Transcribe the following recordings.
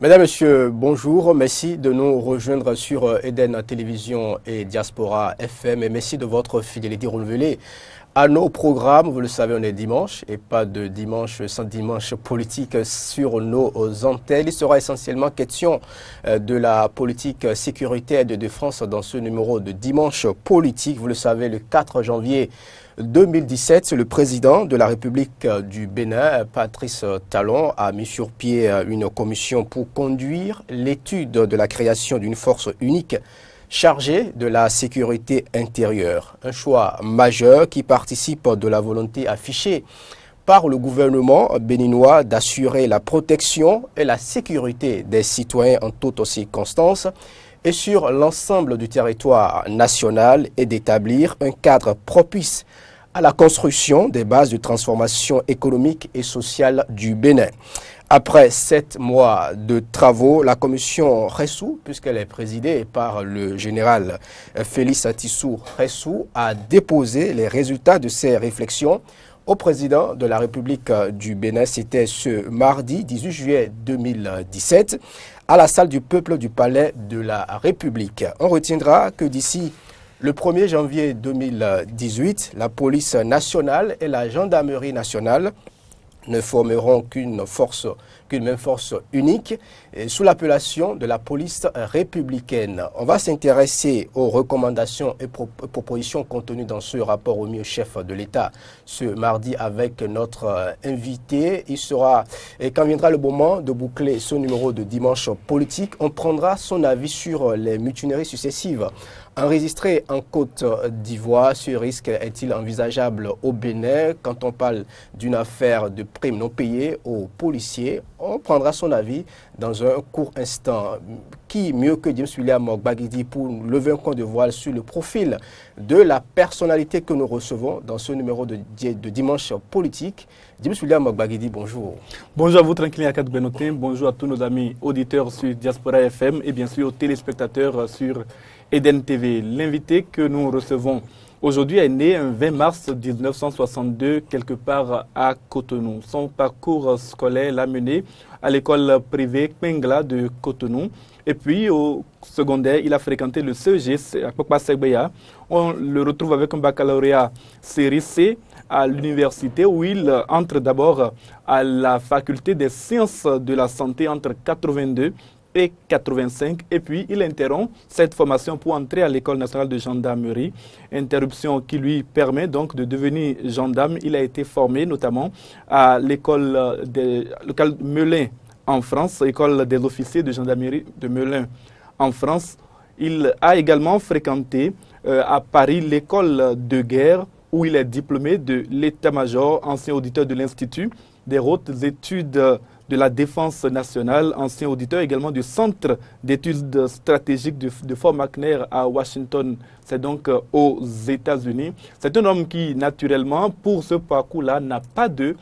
Mesdames, Messieurs, bonjour. Merci de nous rejoindre sur Eden Télévision et Diaspora FM et merci de votre fidélité renouvelée à nos programmes. Vous le savez, on est dimanche et pas de dimanche sans dimanche politique sur nos antennes. Il sera essentiellement question de la politique sécuritaire et de défense dans ce numéro de dimanche politique. Vous le savez, le 4 janvier 2017, le président de la République du Bénin, Patrice Talon, a mis sur pied une commission pour conduire l'étude de la création d'une force unique chargée de la sécurité intérieure. Un choix majeur qui participe de la volonté affichée par le gouvernement béninois d'assurer la protection et la sécurité des citoyens en toutes circonstances et sur l'ensemble du territoire national et d'établir un cadre propice à la construction des bases de transformation économique et sociale du Bénin. Après 7 mois de travaux, la commission Ressou, puisqu'elle est présidée par le général Félix Atissou Ressou, a déposé les résultats de ses réflexions au président de la République du Bénin. C'était ce mardi 18 juillet 2017 à la salle du peuple du Palais de la République. On retiendra que d'ici le 1er janvier 2018, la police nationale et la gendarmerie nationale ne formeront qu'une même force unique sous l'appellation de la police républicaine. On va s'intéresser aux recommandations et propositions contenues dans ce rapport remis au chef de l'État ce mardi avec notre invité. Et quand viendra le moment de boucler ce numéro de dimanche politique, on prendra son avis sur les mutineries successives enregistré en Côte d'Ivoire. Ce risque est-il envisageable au Bénin? Quand on parle d'une affaire de primes non payées aux policiers, on prendra son avis dans un court instant. Qui mieux que James William Ogbagidi pour lever un coin de voile sur le profil de la personnalité que nous recevons dans ce numéro de dimanche politique. James William Ogbagidi, bonjour. Bonjour à vous, Tranquille Akad Benotin. Bonjour à tous nos amis auditeurs sur Diaspora FM et bien sûr aux téléspectateurs sur Eden TV. L'invité que nous recevons aujourd'hui est né un 20 mars 1962 quelque part à Cotonou. Son parcours scolaire l'a mené à l'école privée Pengla de Cotonou. Et puis au secondaire, il a fréquenté le CEG à Papa Segbeya. On le retrouve avec un baccalauréat série C à l'université où il entre d'abord à la faculté des sciences de la santé entre 82 et 85, et puis il interrompt cette formation pour entrer à l'école nationale de gendarmerie, interruption qui lui permet donc de devenir gendarme. Il a été formé notamment à l'école Melun en France, école des officiers de gendarmerie de Melun en France. Il a également fréquenté à Paris l'école de guerre où il est diplômé de l'état-major, ancien auditeur de l'Institut des hautes études de la défense nationale, ancien auditeur également du Centre d'études stratégiques de Fort McNair à Washington, c'est donc aux États-Unis. C'est un homme qui, naturellement, pour ce parcours-là, n'a pas de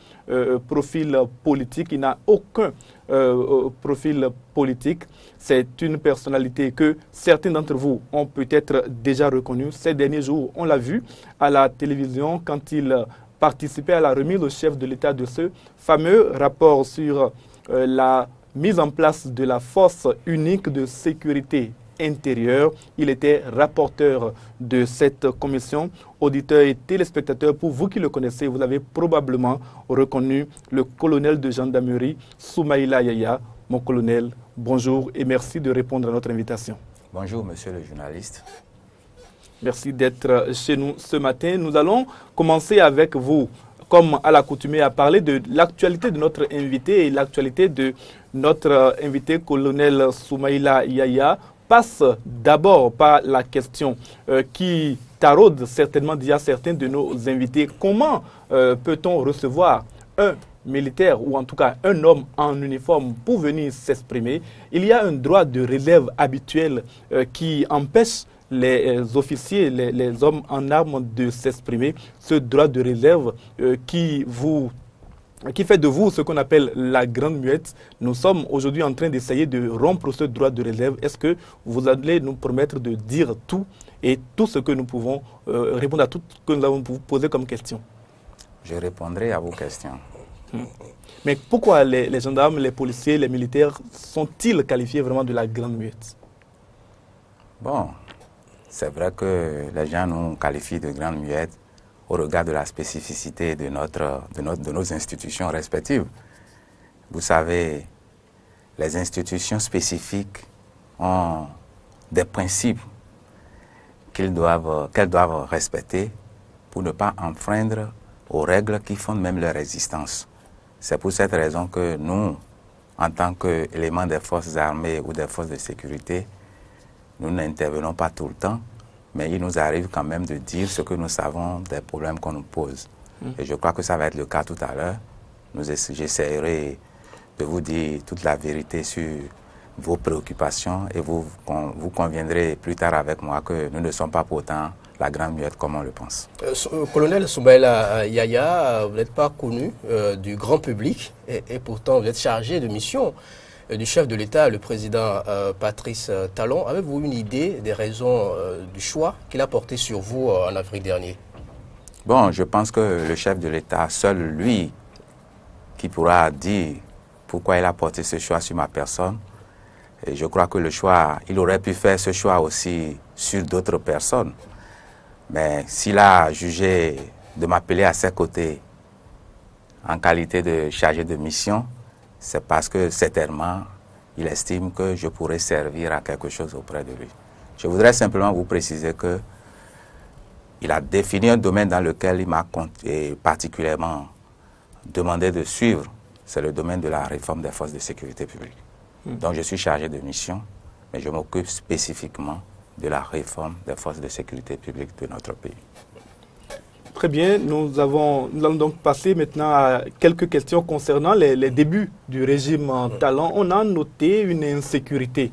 profil politique, il n'a aucun profil politique. C'est une personnalité que certains d'entre vous ont peut-être déjà reconnue. Ces derniers jours, on l'a vu à la télévision quand il participait à la remise au chef de l'État de ce fameux rapport sur la mise en place de la force unique de sécurité intérieure. Il était rapporteur de cette commission. Auditeurs et téléspectateurs, pour vous qui le connaissez, vous avez probablement reconnu le colonel de gendarmerie Soumaïla Yaya. Mon colonel, bonjour et merci de répondre à notre invitation. Bonjour, monsieur le journaliste. Merci d'être chez nous ce matin. Nous allons commencer avec vous, comme à l'accoutumée, à parler de l'actualité de notre invité. Et l'actualité de notre invité, colonel Soumaïla Yaya, passe d'abord par la question qui taraude certainement déjà certains de nos invités. Comment peut-on recevoir un militaire ou en tout cas un homme en uniforme pour venir s'exprimer? Il y a un droit de réserve habituel qui empêche les officiers, les hommes en armes de s'exprimer. Ce droit de réserve qui fait de vous ce qu'on appelle la grande muette. Nous sommes aujourd'hui en train d'essayer de rompre ce droit de réserve. Est-ce que vous allez nous permettre de dire tout et tout ce que nous pouvons répondre à tout ce que nous avons posé comme question? Je répondrai à vos questions. Mais pourquoi les gendarmes, les policiers, les militaires sont-ils qualifiés vraiment de la grande muette? Bon, c'est vrai que les gens nous qualifient de grande muette au regard de la spécificité de nos institutions respectives. Vous savez, les institutions spécifiques ont des principes qu'elles doivent respecter pour ne pas enfreindre aux règles qui fondent même leur existence. C'est pour cette raison que nous, en tant qu'éléments des forces armées ou des forces de sécurité, nous n'intervenons pas tout le temps, mais il nous arrive quand même de dire ce que nous savons des problèmes qu'on nous pose. Et je crois que ça va être le cas tout à l'heure. J'essaierai de vous dire toute la vérité sur vos préoccupations et vous conviendrez plus tard avec moi que nous ne sommes pas pourtant la grande muette comme on le pense. Colonel Soumaïla Yaya, vous n'êtes pas connu du grand public et pourtant vous êtes chargé de mission du chef de l'État, le président Patrice Talon. Avez-vous une idée des raisons du choix qu'il a porté sur vous en avril dernier? Bon, je pense que le chef de l'État, seul lui, qui pourra dire pourquoi il a porté ce choix sur ma personne. Et je crois que le choix, il aurait pu faire ce choix aussi sur d'autres personnes. Mais s'il a jugé de m'appeler à ses côtés en qualité de chargé de mission, c'est parce que certainement, il estime que je pourrais servir à quelque chose auprès de lui. Je voudrais simplement vous préciser que il a défini un domaine dans lequel il m'a particulièrement demandé de suivre. C'est le domaine de la réforme des forces de sécurité publique. Donc je suis chargé de mission, mais je m'occupe spécifiquement de la réforme des forces de sécurité publique de notre pays. Très bien, nous allons donc passer maintenant à quelques questions concernant les débuts du régime Talon. On a noté une insécurité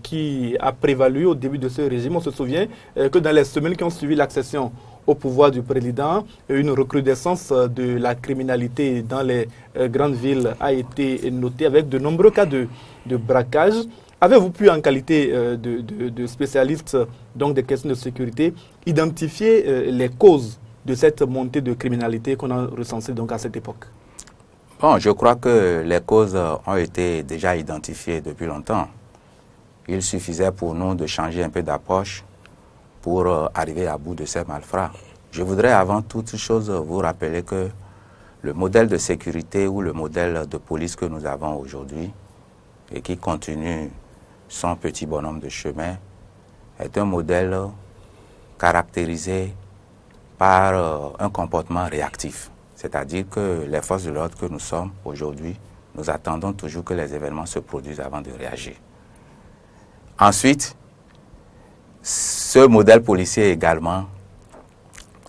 qui a prévalu au début de ce régime. On se souvient que dans les semaines qui ont suivi l'accession au pouvoir du président, une recrudescence de la criminalité dans les grandes villes a été notée avec de nombreux cas de braquage. Avez-vous pu, en qualité de spécialiste donc des questions de sécurité, identifier les causes de cette montée de criminalité qu'on a recensée donc à cette époque? Bon, je crois que les causes ont été déjà identifiées depuis longtemps. Il suffisait pour nous de changer un peu d'approche pour arriver à bout de ces malfrats. Je voudrais avant toute chose vous rappeler que le modèle de sécurité ou le modèle de police que nous avons aujourd'hui et qui continue son petit bonhomme de chemin est un modèle caractérisé par un comportement réactif. C'est-à-dire que les forces de l'ordre que nous sommes aujourd'hui, nous attendons toujours que les événements se produisent avant de réagir. Ensuite, ce modèle policier également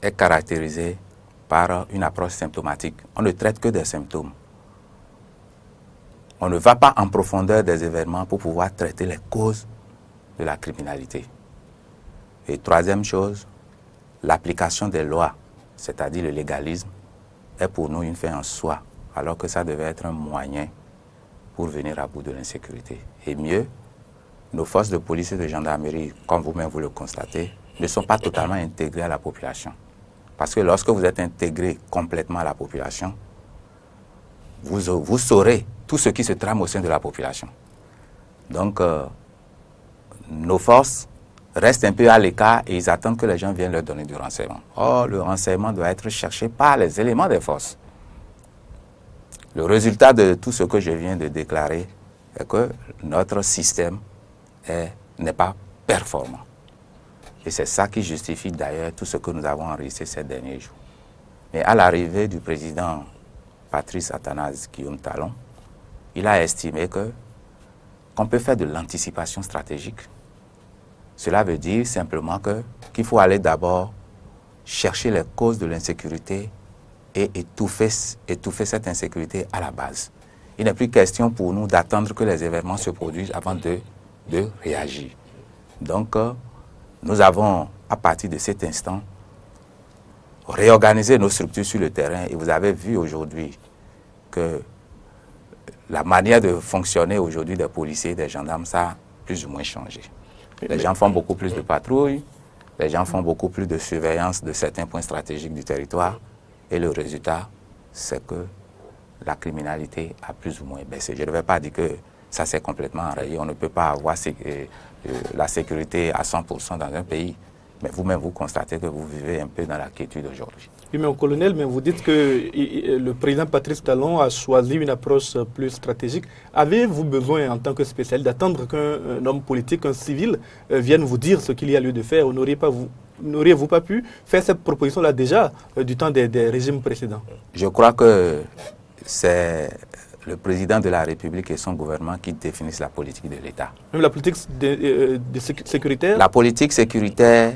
est caractérisé par une approche symptomatique. On ne traite que des symptômes. On ne va pas en profondeur des événements pour pouvoir traiter les causes de la criminalité. Et troisième chose, l'application des lois, c'est-à-dire le légalisme, est pour nous une fin en soi, alors que ça devait être un moyen pour venir à bout de l'insécurité. Et mieux, nos forces de police et de gendarmerie, comme vous-même vous le constatez, ne sont pas totalement intégrées à la population. Parce que lorsque vous êtes intégré complètement à la population, vous saurez tout ce qui se trame au sein de la population. Donc, nos forces restent un peu à l'écart et ils attendent que les gens viennent leur donner du renseignement. Or, le renseignement doit être cherché par les éléments des forces. Le résultat de tout ce que je viens de déclarer est que notre système n'est pas performant. Et c'est ça qui justifie d'ailleurs tout ce que nous avons enregistré ces derniers jours. Mais à l'arrivée du président Patrice Athanase Guillaume Talon, il a estimé qu'on peut faire de l'anticipation stratégique. Cela veut dire simplement qu'il faut aller d'abord chercher les causes de l'insécurité et étouffer cette insécurité à la base. Il n'est plus question pour nous d'attendre que les événements se produisent avant de réagir. Donc, nous avons, à partir de cet instant, réorganisé nos structures sur le terrain et vous avez vu aujourd'hui que la manière de fonctionner aujourd'hui des policiers et des gendarmes, ça a plus ou moins changé. Les gens font beaucoup plus de patrouilles, les gens font beaucoup plus de surveillance de certains points stratégiques du territoire et le résultat, c'est que la criminalité a plus ou moins baissé. Je ne vais pas dire que ça s'est complètement enrayé. On ne peut pas avoir la sécurité à 100% dans un pays. Mais vous-même, vous constatez que vous vivez un peu dans la quiétude aujourd'hui. Oui, mais au colonel, mais vous dites que le président Patrice Talon a choisi une approche plus stratégique. Avez-vous besoin, en tant que spécialiste, d'attendre qu'un homme politique, un civil, vienne vous dire ce qu'il y a lieu de faire? N'auriez-vous pas pu faire cette proposition-là déjà du temps des régimes précédents? Je crois que c'est le président de la République et son gouvernement qui définissent la politique de l'État. Même la politique sécuritaire? La politique sécuritaire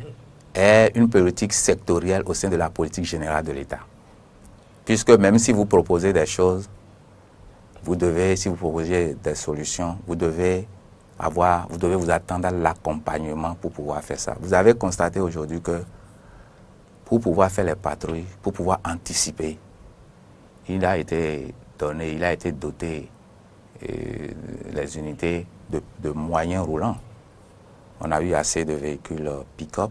est une politique sectorielle au sein de la politique générale de l'État. Puisque même si vous proposez des choses, si vous proposez des solutions, vous devez vous attendre à l'accompagnement pour pouvoir faire ça. Vous avez constaté aujourd'hui que pour pouvoir faire les patrouilles, pour pouvoir anticiper, il a été doté les unités de moyens roulants. On a eu assez de véhicules pick-up.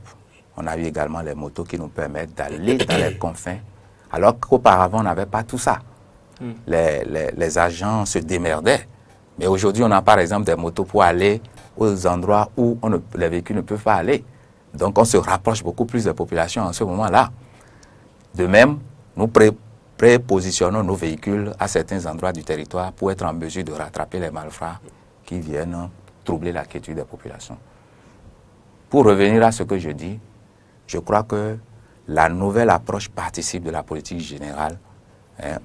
On a eu également les motos qui nous permettent d'aller dans les confins, alors qu'auparavant, on n'avait pas tout ça. Les agents se démerdaient. Mais aujourd'hui, on a par exemple des motos pour aller aux endroits où les véhicules ne peuvent pas aller. Donc, on se rapproche beaucoup plus des populations en ce moment-là. De même, nous prépositionnons nos véhicules à certains endroits du territoire pour être en mesure de rattraper les malfrats qui viennent troubler la quiétude des populations. Pour revenir à ce que je dis, je crois que la nouvelle approche participe de la politique générale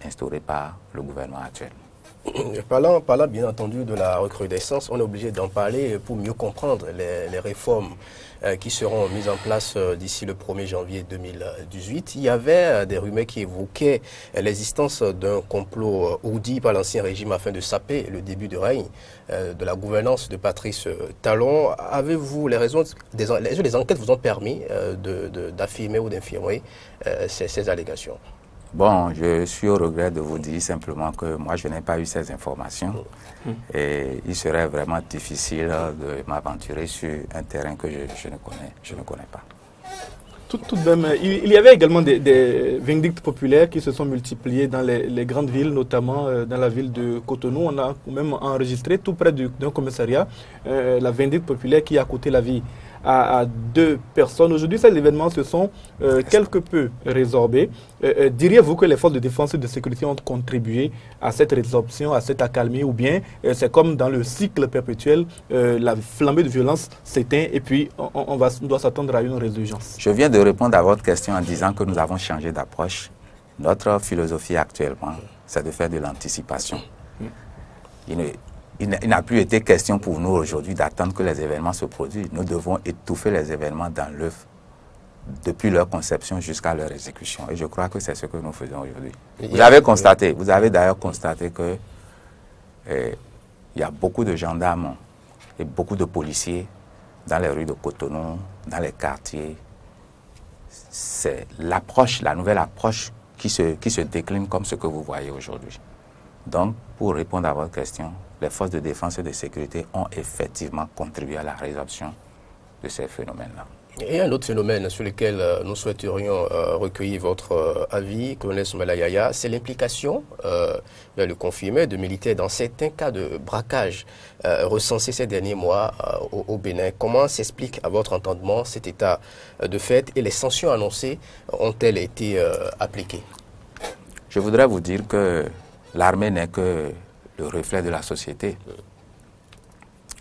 instaurée par le gouvernement actuel. Parlant bien entendu de la recrudescence, on est obligé d'en parler pour mieux comprendre les réformes qui seront mises en place d'ici le 1er janvier 2018. Il y avait des rumeurs qui évoquaient l'existence d'un complot ourdi par l'ancien régime afin de saper le début de règne de la gouvernance de Patrice Talon. Avez-vous les enquêtes vous ont permis d'affirmer ou d'infirmer ces allégations? Bon, je suis au regret de vous dire simplement que moi, je n'ai pas eu ces informations et il serait vraiment difficile de m'aventurer sur un terrain que je ne connais pas. Tout de même, il y avait également des vindictes populaires qui se sont multipliés dans les grandes villes, notamment dans la ville de Cotonou. On a même enregistré tout près d'un commissariat la vindicte populaire qui a coûté la vie à 2 personnes. Aujourd'hui, ces événements se sont quelque peu résorbés. Diriez-vous que les forces de défense et de sécurité ont contribué à cette résorption, à cette accalmie, ou bien c'est comme dans le cycle perpétuel, la flambée de violence s'éteint et puis on doit s'attendre à une résurgence? Je viens de répondre à votre question en disant que nous avons changé d'approche. Notre philosophie actuellement, c'est de faire de l'anticipation. Il n'a plus été question pour nous aujourd'hui d'attendre que les événements se produisent. Nous devons étouffer les événements dans l'œuf depuis leur conception jusqu'à leur exécution. Et je crois que c'est ce que nous faisons aujourd'hui. Vous avez d'ailleurs constaté que il y a beaucoup de gendarmes et beaucoup de policiers dans les rues de Cotonou, dans les quartiers. C'est la nouvelle approche qui se décline comme ce que vous voyez aujourd'hui. Donc, pour répondre à votre question, les forces de défense et de sécurité ont effectivement contribué à la résorption de ces phénomènes-là. Et un autre phénomène sur lequel nous souhaiterions recueillir votre avis, colonel Soumaïla Yaya, c'est l'implication, le confirmé, de militaires dans certains cas de braquage recensés ces derniers mois au Bénin. Comment s'explique à votre entendement cet état de fait et les sanctions annoncées ont-elles été appliquées? Je voudrais vous dire que l'armée n'est que le reflet de la société.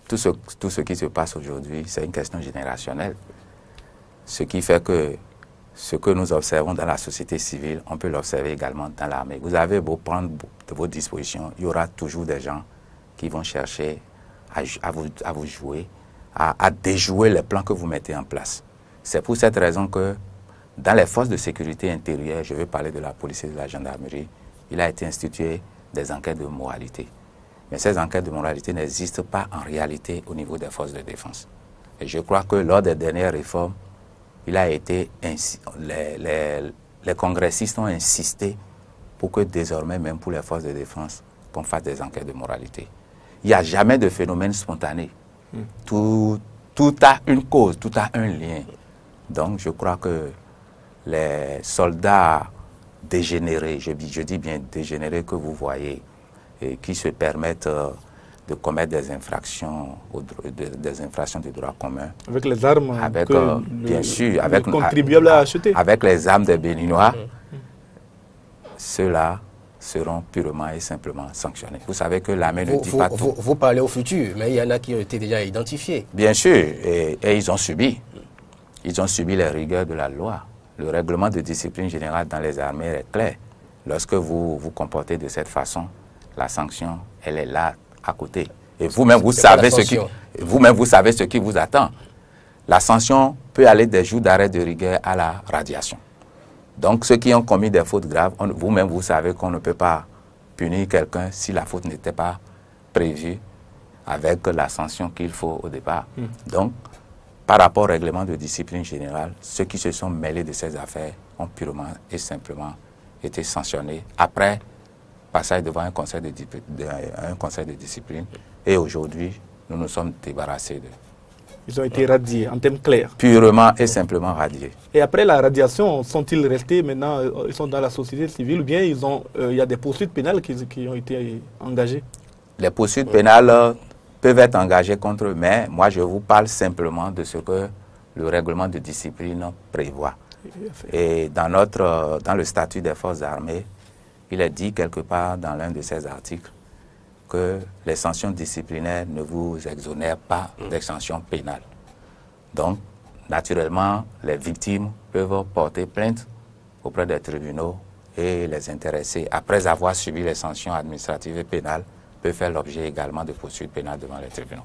Tout ce qui se passe aujourd'hui, c'est une question générationnelle. Ce qui fait que ce que nous observons dans la société civile, on peut l'observer également dans l'armée. Vous avez beau prendre de vos dispositions, il y aura toujours des gens qui vont chercher à vous jouer, à déjouer les plans que vous mettez en place. C'est pour cette raison que dans les forces de sécurité intérieure, je veux parler de la police et de la gendarmerie, il a été institué des enquêtes de moralité. Mais ces enquêtes de moralité n'existent pas en réalité au niveau des forces de défense. Et je crois que lors des dernières réformes, les congressistes ont insisté pour que désormais, même pour les forces de défense, qu'on fasse des enquêtes de moralité. Il n'y a jamais de phénomène spontané. Tout a une cause, tout a un lien. Donc je crois que les soldats dégénérés, je dis bien dégénérés que vous voyez, et qui se permettent de commettre des infractions de droit commun. Avec les armes avec, que bien sûr, avec, le contribuable a acheté. Avec les armes des Béninois, ceux-là seront purement et simplement sanctionnés. Vous savez que l'armée ne dit pas tout. Vous parlez au futur, mais il y en a qui ont été déjà identifiés. Bien sûr, et ils ont subi. Ils ont subi les rigueurs de la loi. Le règlement de discipline générale dans les armées est clair. Lorsque vous vous comportez de cette façon, la sanction, elle est là, à côté. Et vous-même, vous savez ce qui vous attend. La sanction peut aller des jours d'arrêt de rigueur à la radiation. Donc, ceux qui ont commis des fautes graves, vous-même, vous savez qu'on ne peut pas punir quelqu'un si la faute n'était pas prévue avec la sanction qu'il faut au départ. Donc, par rapport au règlement de discipline générale, ceux qui se sont mêlés de ces affaires ont purement et simplement été sanctionnés après passage devant un conseil de discipline. Et aujourd'hui, nous nous sommes débarrassés d'eux. Ils ont été radiés, en termes clairs. Purement et simplement radiés. Et après la radiation, sont-ils restés maintenant, ils sont dans la société civile ou bien il y a des poursuites pénales qui ont été engagées? Les poursuites pénales peuvent être engagées contre eux, mais moi je vous parle simplement de ce que le règlement de discipline prévoit. Et dans le statut des forces armées, il est dit quelque part dans l'un de ces articles que les sanctions disciplinaires ne vous exonèrent pas des sanctions pénales. Donc, naturellement, les victimes peuvent porter plainte auprès des tribunaux et les intéressés, après avoir subi les sanctions administratives et pénales, peuvent faire l'objet également de poursuites pénales devant les tribunaux.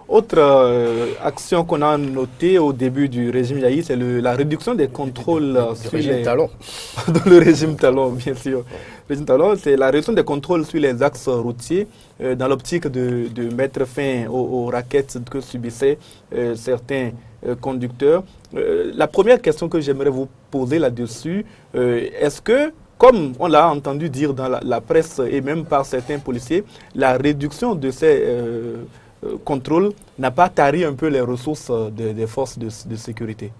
Autre action qu'on a notée au début du régime Yahi, c'est la réduction des contrôles sur les talons. Le régime talon, bien sûr. Le régime talon, c'est la réduction des contrôles sur les axes routiers dans l'optique de mettre fin aux raquettes que subissaient certains conducteurs. La première question que j'aimerais vous poser là-dessus, est-ce que, comme on l'a entendu dire dans la presse et même par certains policiers, la réduction de ces contrôle n'a pas tari un peu les ressources des forces de sécurité?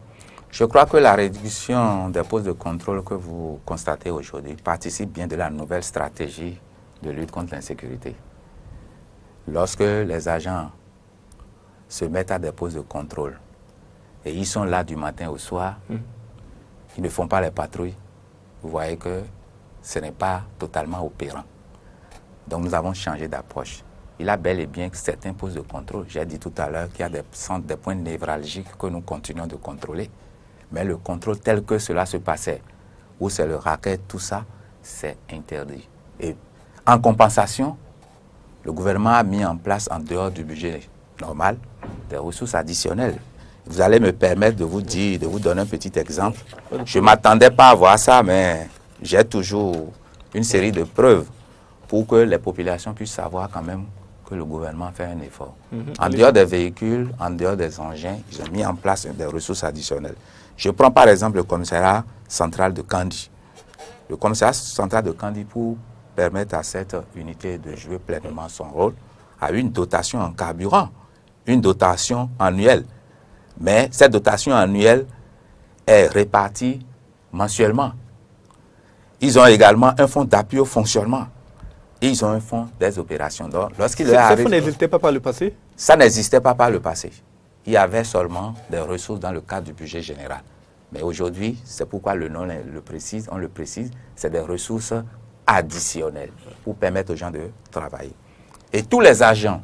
Je crois que la réduction des postes de contrôle que vous constatez aujourd'hui participe bien de la nouvelle stratégie de lutte contre l'insécurité. Lorsque les agents se mettent à des postes de contrôle et ils sont là du matin au soir, ils ne font pas les patrouilles, vous voyez que ce n'est pas totalement opérant. Donc nous avons changé d'approche. Il a bel et bien certains postes de contrôle. J'ai dit tout à l'heure qu'il y a des points névralgiques que nous continuons de contrôler. Mais le contrôle tel que cela se passait, où c'est le racket, tout ça, c'est interdit. Et en compensation, le gouvernement a mis en place, en dehors du budget normal, des ressources additionnelles. Vous allez me permettre de vous donner un petit exemple. Je ne m'attendais pas à voir ça, mais j'ai toujours une série de preuves pour que les populations puissent savoir quand même que le gouvernement fait un effort. En dehors des véhicules, en dehors des engins, ils ont mis en place des ressources additionnelles. Je prends par exemple le commissariat central de Kandi. Le commissariat central de Kandi, pour permettre à cette unité de jouer pleinement son rôle, a une dotation en carburant, une dotation annuelle. Mais cette dotation annuelle est répartie mensuellement. Ils ont également un fonds d'appui au fonctionnement. Ils ont un fonds des opérations. Donc, lorsqu'il ce fonds n'existait pas par le passé? Ça n'existait pas par le passé. Il y avait seulement des ressources dans le cadre du budget général. Mais aujourd'hui, c'est pourquoi le nom le précise, on le précise, c'est des ressources additionnelles pour permettre aux gens de travailler. Et tous les agents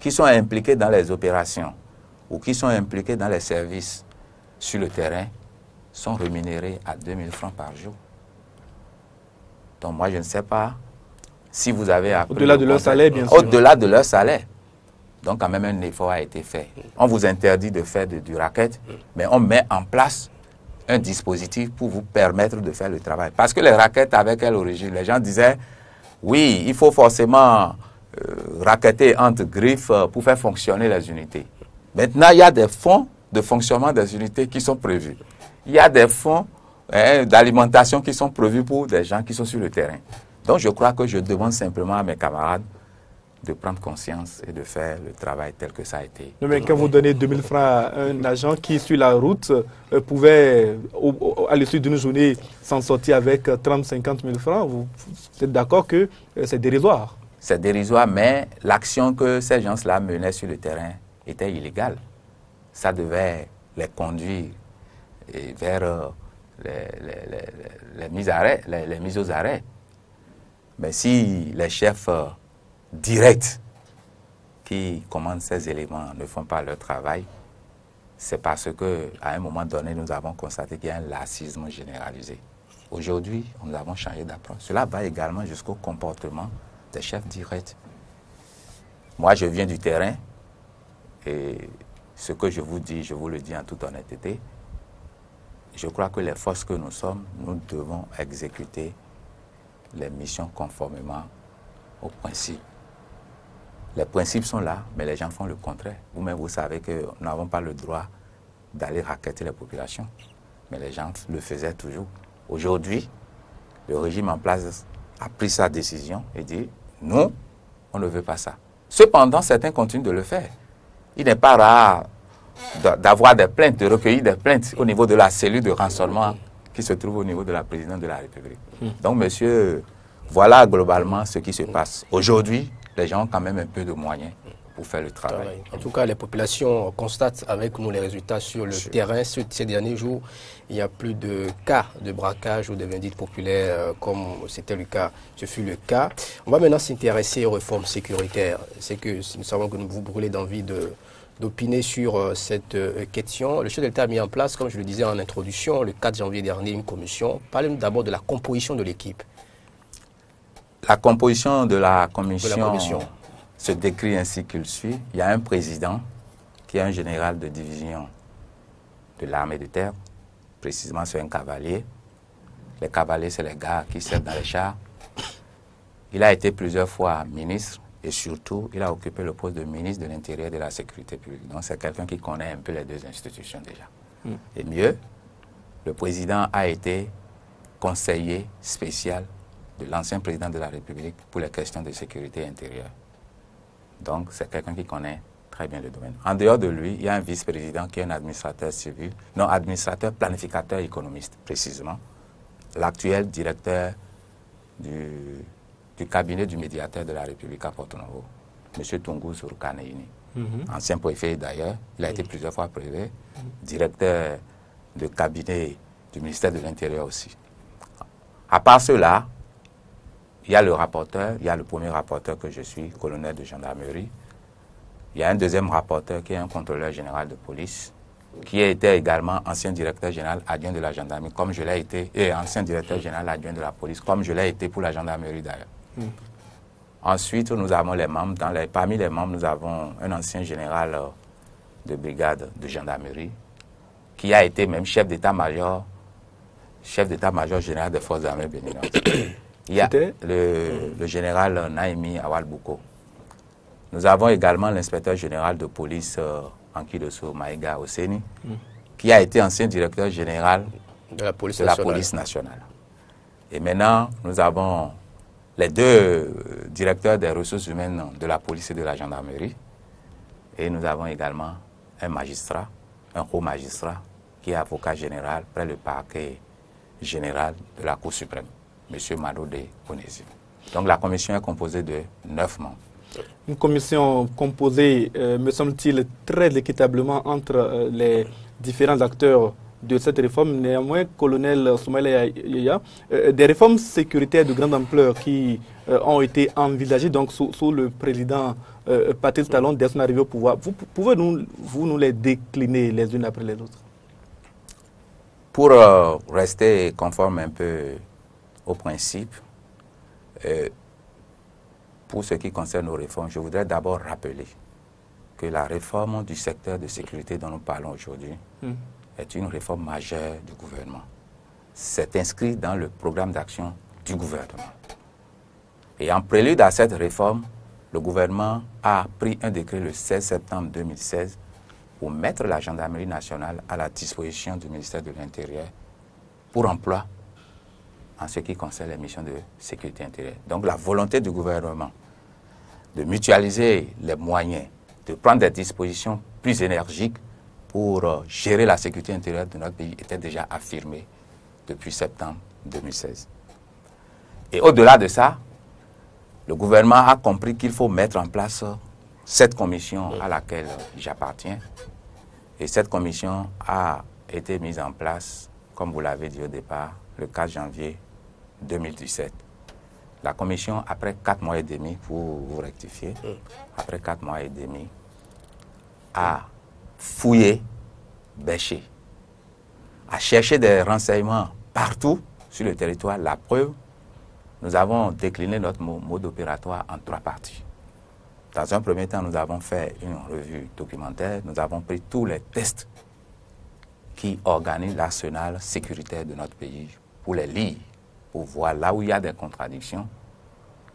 qui sont impliqués dans les opérations ou qui sont impliqués dans les services sur le terrain sont rémunérés à 2 000 francs par jour. Donc moi, je ne sais pas si vous avez appris... Au-delà de leur salaire, bien sûr. Au-delà de leur salaire. Donc, quand même, un effort a été fait. On vous interdit de faire du racket, mais on met en place un dispositif pour vous permettre de faire le travail. Parce que les raquettes, avec quelle origine? Les gens disaient, oui, il faut forcément racketter entre griffes pour faire fonctionner les unités. Maintenant, il y a des fonds de fonctionnement des unités qui sont prévus. Il y a des fonds d'alimentation qui sont prévus pour des gens qui sont sur le terrain. Donc, je crois que je demande simplement à mes camarades de prendre conscience et de faire le travail tel que ça a été. Non, mais quand vous donnez 2000 francs à un agent qui, sur la route, pouvait, à l'issue d'une journée, s'en sortir avec 30-50 000 francs, vous êtes d'accord que c'est dérisoire? C'est dérisoire, mais l'action que ces gens-là menaient sur le terrain était illégale. Ça devait les conduire vers les mises aux arrêts. Mais si les chefs directs qui commandent ces éléments ne font pas leur travail, c'est parce qu'à un moment donné, nous avons constaté qu'il y a un laxisme généralisé. Aujourd'hui, nous avons changé d'approche. Cela va également jusqu'au comportement des chefs directs. Moi, je viens du terrain et ce que je vous dis, je vous le dis en toute honnêteté, je crois que les forces que nous sommes, nous devons exécuter les missions conformément aux principes. Les principes sont là, mais les gens font le contraire. Vous-même, vous savez que nous n'avons pas le droit d'aller racketter les populations, mais les gens le faisaient toujours. Aujourd'hui, le régime en place a pris sa décision et dit « nous, on ne veut pas ça ». Cependant, certains continuent de le faire. Il n'est pas rare d'avoir des plaintes, de recueillir des plaintes au niveau de la cellule de renseignement qui se trouve au niveau de la présidence de la République. Donc, monsieur, voilà globalement ce qui se passe. Aujourd'hui, les gens ont quand même un peu de moyens pour faire le travail. En tout cas, les populations constatent avec nous les résultats sur le terrain. Ces derniers jours, il y a plus de cas de braquage ou de vindictes populaires comme c'était le cas. Ce fut le cas. On va maintenant s'intéresser aux réformes sécuritaires. C'est que nous savons que vous brûlez d'envie d'opiner sur cette question. Le chef de l'État a mis en place, comme je le disais en introduction, le 4 janvier dernier, une commission. Parlez-nous d'abord de la composition de l'équipe. La composition de la commission se décrit ainsi qu'il suit. Il y a un président qui est un général de division de l'armée de terre. Précisément, c'est un cavalier. Les cavaliers, c'est les gars qui servent dans les chars. Il a été plusieurs fois ministre et surtout, il a occupé le poste de ministre de l'Intérieur et de la Sécurité publique. Donc, c'est quelqu'un qui connaît un peu les deux institutions déjà. Et mieux, le président a été conseiller spécial de l'ancien président de la République pour les questions de sécurité intérieure. Donc, c'est quelqu'un qui connaît très bien le domaine. En dehors de lui, il y a un vice-président qui est un administrateur civil, non, administrateur planificateur économiste, précisément. L'actuel directeur du cabinet du médiateur de la République à Porto-Novo, M. Tungu Zurukaneini. Ancien préfet d'ailleurs, il a été plusieurs fois préfet, directeur de cabinet du ministère de l'Intérieur aussi. À part cela, il y a le rapporteur, il y a le premier rapporteur que je suis, colonel de gendarmerie. Il y a un deuxième rapporteur qui est un contrôleur général de police, qui était également ancien directeur général adjoint de la gendarmerie, comme je l'ai été, et ancien directeur général adjoint de la police, comme je l'ai été pour la gendarmerie d'ailleurs. Ensuite, nous avons les membres. Parmi les membres, nous avons un ancien général de brigade de gendarmerie, qui a été même chef d'état-major général des forces armées béninoises. Il y a le général Naimi Awalbouko. Nous avons également l'inspecteur général de police Ankidoso Maïga Oseni, qui a été ancien directeur général de la police nationale. Et maintenant, nous avons les deux directeurs des ressources humaines de la police et de la gendarmerie. Et nous avons également un magistrat, un haut magistrat, qui est avocat général près le parquet général de la Cour suprême, M. Madode Onesi. Donc la commission est composée de 9 membres. Une commission composée, me semble-t-il, très équitablement entre les différents acteurs de cette réforme. Néanmoins, colonel Soumaïla Yaya, des réformes sécuritaires de grande ampleur qui ont été envisagées donc, sous le président Patrice Talon dès son arrivée au pouvoir. Pouvez-vous nous les décliner les unes après les autres? Pour rester conforme un peu aux principes, pour ce qui concerne nos réformes, je voudrais d'abord rappeler que la réforme du secteur de sécurité dont nous parlons aujourd'hui est une réforme majeure du gouvernement. C'est inscrit dans le programme d'action du gouvernement. Et en prélude à cette réforme, le gouvernement a pris un décret le 16 septembre 2016 pour mettre la gendarmerie nationale à la disposition du ministère de l'Intérieur pour emploi en ce qui concerne les missions de sécurité intérieure. Donc la volonté du gouvernement de mutualiser les moyens, de prendre des dispositions plus énergiques pour gérer la sécurité intérieure de notre pays était déjà affirmée depuis septembre 2016. Et au-delà de ça, le gouvernement a compris qu'il faut mettre en place cette commission à laquelle j'appartiens. Et cette commission a été mise en place, comme vous l'avez dit au départ, le 4 janvier 2017. La commission, après 4 mois et demi, pour vous rectifier, après 4 mois et demi, a fouillé, bêché, a cherché des renseignements partout sur le territoire. La preuve, nous avons décliné notre mode opératoire en 3 parties. Dans un premier temps, nous avons fait une revue documentaire. Nous avons pris tous les tests qui organisent l'arsenal sécuritaire de notre pays pour les lire, pour voir là où il y a des contradictions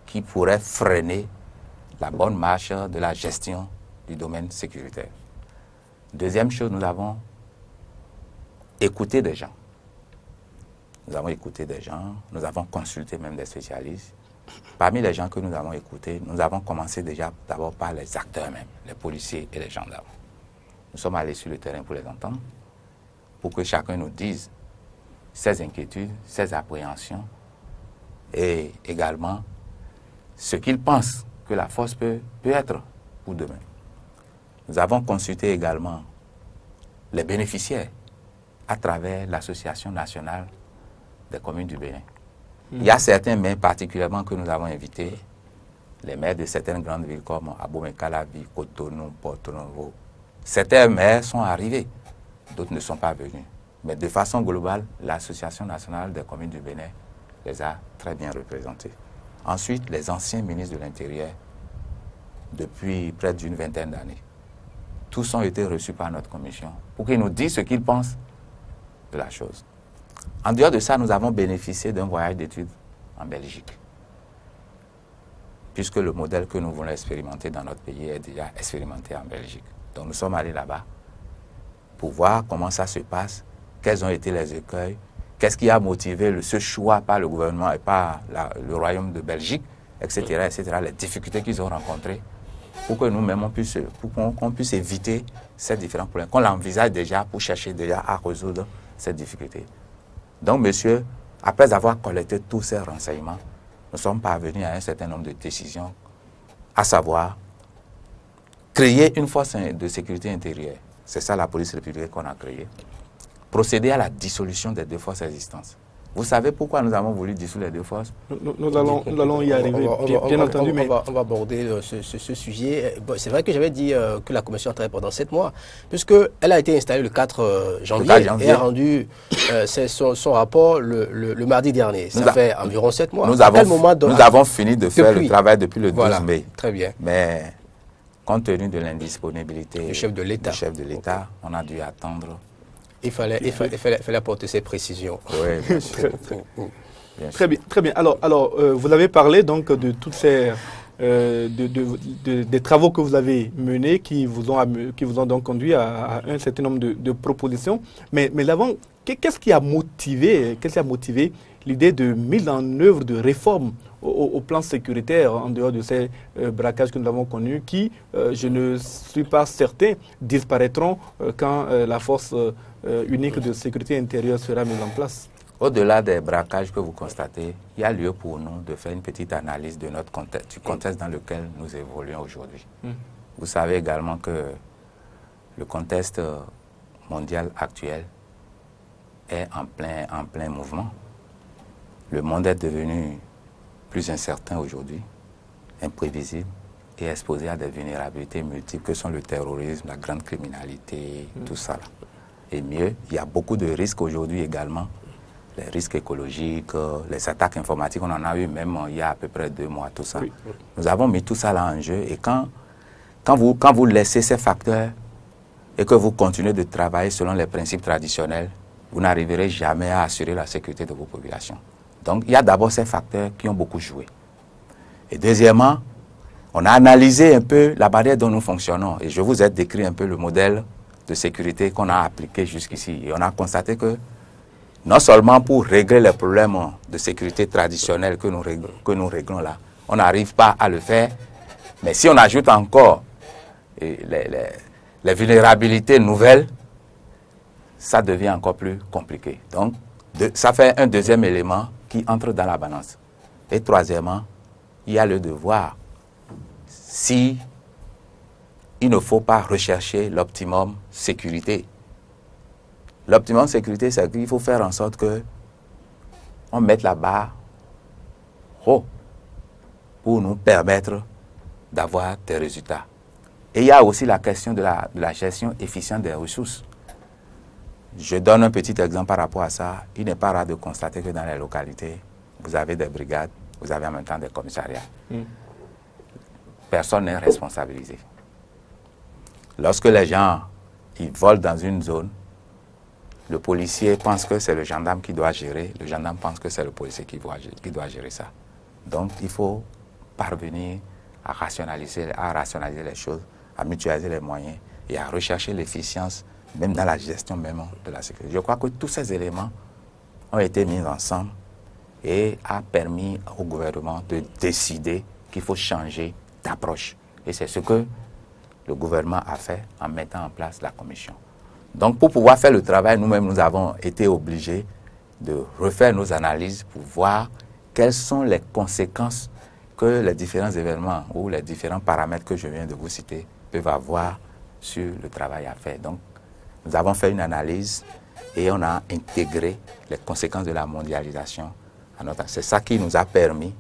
qui pourraient freiner la bonne marche de la gestion du domaine sécuritaire. Deuxième chose, nous avons écouté des gens. Nous avons écouté des gens, nous avons consulté même des spécialistes. Parmi les gens que nous avons écoutés, nous avons commencé déjà d'abord par les acteurs même, les policiers et les gendarmes. Nous sommes allés sur le terrain pour les entendre, pour que chacun nous dise ses inquiétudes, ses appréhensions et également ce qu'il pense que la force peut être pour demain. Nous avons consulté également les bénéficiaires à travers l'Association nationale des communes du Bénin. Il y a certains maires particulièrement que nous avons invités, les maires de certaines grandes villes comme Abomey-Calavi, Cotonou, Porto Novo. Certains maires sont arrivés, d'autres ne sont pas venus. Mais de façon globale, l'Association nationale des communes du Bénin les a très bien représentés. Ensuite, les anciens ministres de l'Intérieur, depuis près d'une vingtaine d'années, tous ont été reçus par notre commission pour qu'ils nous disent ce qu'ils pensent de la chose. En dehors de ça, nous avons bénéficié d'un voyage d'études en Belgique, puisque le modèle que nous voulons expérimenter dans notre pays est déjà expérimenté en Belgique. Donc nous sommes allés là-bas pour voir comment ça se passe, quels ont été les écueils, qu'est-ce qui a motivé ce choix par le gouvernement et par le royaume de Belgique, etc., les difficultés qu'ils ont rencontrées, pour que nous-mêmes qu'on puisse éviter ces différents problèmes, qu'on l'envisage déjà pour chercher déjà à résoudre ces difficultés. Donc, monsieur, après avoir collecté tous ces renseignements, nous sommes parvenus à un certain nombre de décisions, à savoir créer une force de sécurité intérieure. C'est ça la police républicaine qu'on a créée. Procéder à la dissolution des 2 forces existantes. Vous savez pourquoi nous avons voulu dissoudre les 2 forces? Nous allons y arriver, bien entendu. On va aborder ce sujet. Bon, c'est vrai que j'avais dit que la commission a travaillé pendant 7 mois, puisqu'elle a été installée le 4 janvier et a rendu son rapport le mardi dernier. Ça fait environ 7 mois. Nous avons fini de faire le travail depuis le 12 mai. Très bien. Mais compte tenu de l'indisponibilité du chef de l'État, on a dû attendre. Il fallait apporter ces précisions. Oui, bien sûr. Très bien. Alors, vous avez parlé donc de toutes ces des travaux que vous avez menés qui vous ont donc conduit à un certain nombre de propositions. Mais d'avant, qu'est-ce qui a motivé l'idée de mise en œuvre de réformes au plan sécuritaire en dehors de ces braquages que nous avons connus qui, je ne suis pas certain, disparaîtront quand la force unique de sécurité intérieure sera mise en place? Au-delà des braquages que vous constatez, il y a lieu pour nous de faire une petite analyse de notre contexte, du contexte dans lequel nous évoluons aujourd'hui. Vous savez également que le contexte mondial actuel est en plein mouvement. Le monde est devenu plus incertain aujourd'hui, imprévisible et exposé à des vulnérabilités multiples que sont le terrorisme, la grande criminalité, tout ça. Et mieux, il y a beaucoup de risques aujourd'hui également, les risques écologiques, les attaques informatiques, on en a eu même il y a à peu près 2 mois, tout ça. Oui. Nous avons mis tout ça là en jeu et quand vous laissez ces facteurs et que vous continuez de travailler selon les principes traditionnels, vous n'arriverez jamais à assurer la sécurité de vos populations. Donc, il y a d'abord ces facteurs qui ont beaucoup joué. Et deuxièmement, on a analysé un peu la manière dont nous fonctionnons. Et je vous ai décrit un peu le modèle de sécurité qu'on a appliqué jusqu'ici. Et on a constaté que, non seulement pour régler les problèmes de sécurité traditionnels que nous réglons là, on n'arrive pas à le faire, Mais si on ajoute encore les vulnérabilités nouvelles, ça devient encore plus compliqué. Donc, ça fait un deuxième élément qui entre dans la balance. Et troisièmement, il y a le devoir. Si il ne faut pas rechercher l'optimum sécurité. L'optimum sécurité, c'est qu'il faut faire en sorte que on mette la barre haut pour nous permettre d'avoir des résultats. Et il y a aussi la question de la gestion efficiente des ressources. Je donne un petit exemple par rapport à ça. Il n'est pas rare de constater que dans les localités, vous avez des brigades, vous avez en même temps des commissariats. Personne n'est responsabilisé. Lorsque les gens ils volent dans une zone, le policier pense que c'est le gendarme qui doit gérer, le gendarme pense que c'est le policier qui doit gérer ça. Donc il faut parvenir à rationaliser les choses, à mutualiser les moyens et à rechercher l'efficience, même dans la gestion même de la sécurité. Je crois que tous ces éléments ont été mis ensemble et a permis au gouvernement de décider qu'il faut changer d'approche. Et c'est ce que le gouvernement a fait en mettant en place la commission. Donc pour pouvoir faire le travail, nous-mêmes, nous avons été obligés de refaire nos analyses pour voir quelles sont les conséquences que les différents événements ou les différents paramètres que je viens de vous citer peuvent avoir sur le travail à faire. Donc nous avons fait une analyse et on a intégré les conséquences de la mondialisation à notre. C'est ça qui nous a permis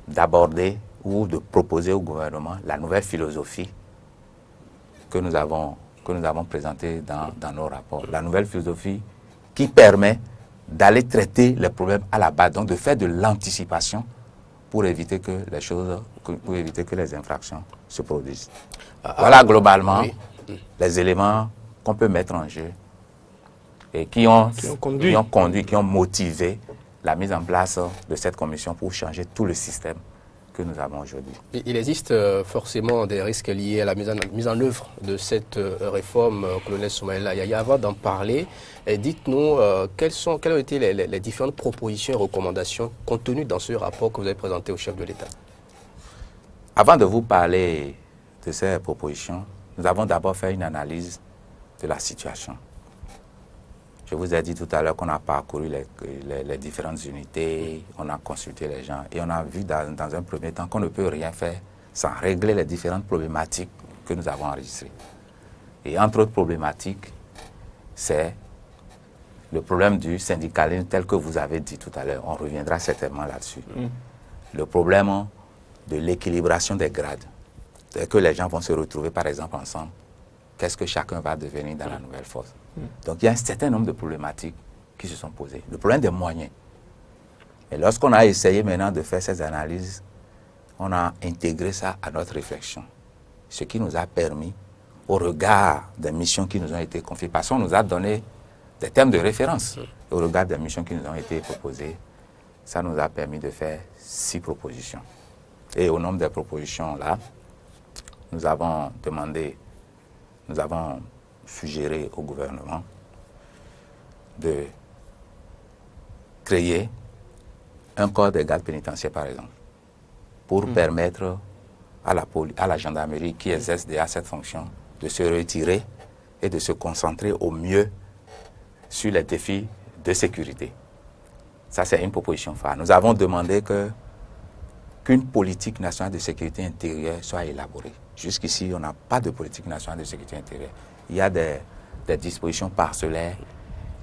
d'aborder ou de proposer au gouvernement la nouvelle philosophie que nous avons présentée dans nos rapports. La nouvelle philosophie qui permet d'aller traiter les problèmes à la base, donc de faire de l'anticipation pour éviter que les infractions se produisent. Voilà globalement les éléments qu'on peut mettre en jeu et qui ont motivé la mise en place de cette commission pour changer tout le système que nous avons aujourd'hui. Il existe forcément des risques liés à la mise en œuvre de cette réforme, colonel Soumaïla Yaya. Avant d'en parler, dites-nous quelles ont été les différentes propositions et recommandations contenues dans ce rapport que vous avez présenté au chef de l'État. Avant de vous parler de ces propositions, nous avons d'abord fait une analyse de la situation. Je vous ai dit tout à l'heure qu'on a parcouru les différentes unités, on a consulté les gens et on a vu dans un premier temps qu'on ne peut rien faire sans régler les différentes problématiques que nous avons enregistrées. Et entre autres problématiques, c'est le problème du syndicalisme tel que vous avez dit tout à l'heure. On reviendra certainement là-dessus. Le problème de l'équilibration des grades. C'est que les gens vont se retrouver par exemple ensemble. Qu'est-ce que chacun va devenir dans la nouvelle force? Donc il y a un certain nombre de problématiques qui se sont posées. Le problème des moyens. Et lorsqu'on a essayé maintenant de faire ces analyses, on a intégré ça à notre réflexion. Ce qui nous a permis, au regard des missions qui nous ont été confiées, parce qu'on nous a donné des termes de référence. Au regard des missions qui nous ont été proposées, ça nous a permis de faire 6 propositions. Et au nombre des propositions là, nous avons suggéré au gouvernement de créer un corps de garde pénitentiaire, par exemple, pour permettre à la gendarmerie qui exerce déjà cette fonction de se retirer et de se concentrer au mieux sur les défis de sécurité. Ça, c'est une proposition phare. Nous avons demandé qu'une politique nationale de sécurité intérieure soit élaborée. Jusqu'ici, on n'a pas de politique nationale de sécurité intérieure. Il y a des dispositions parcellaires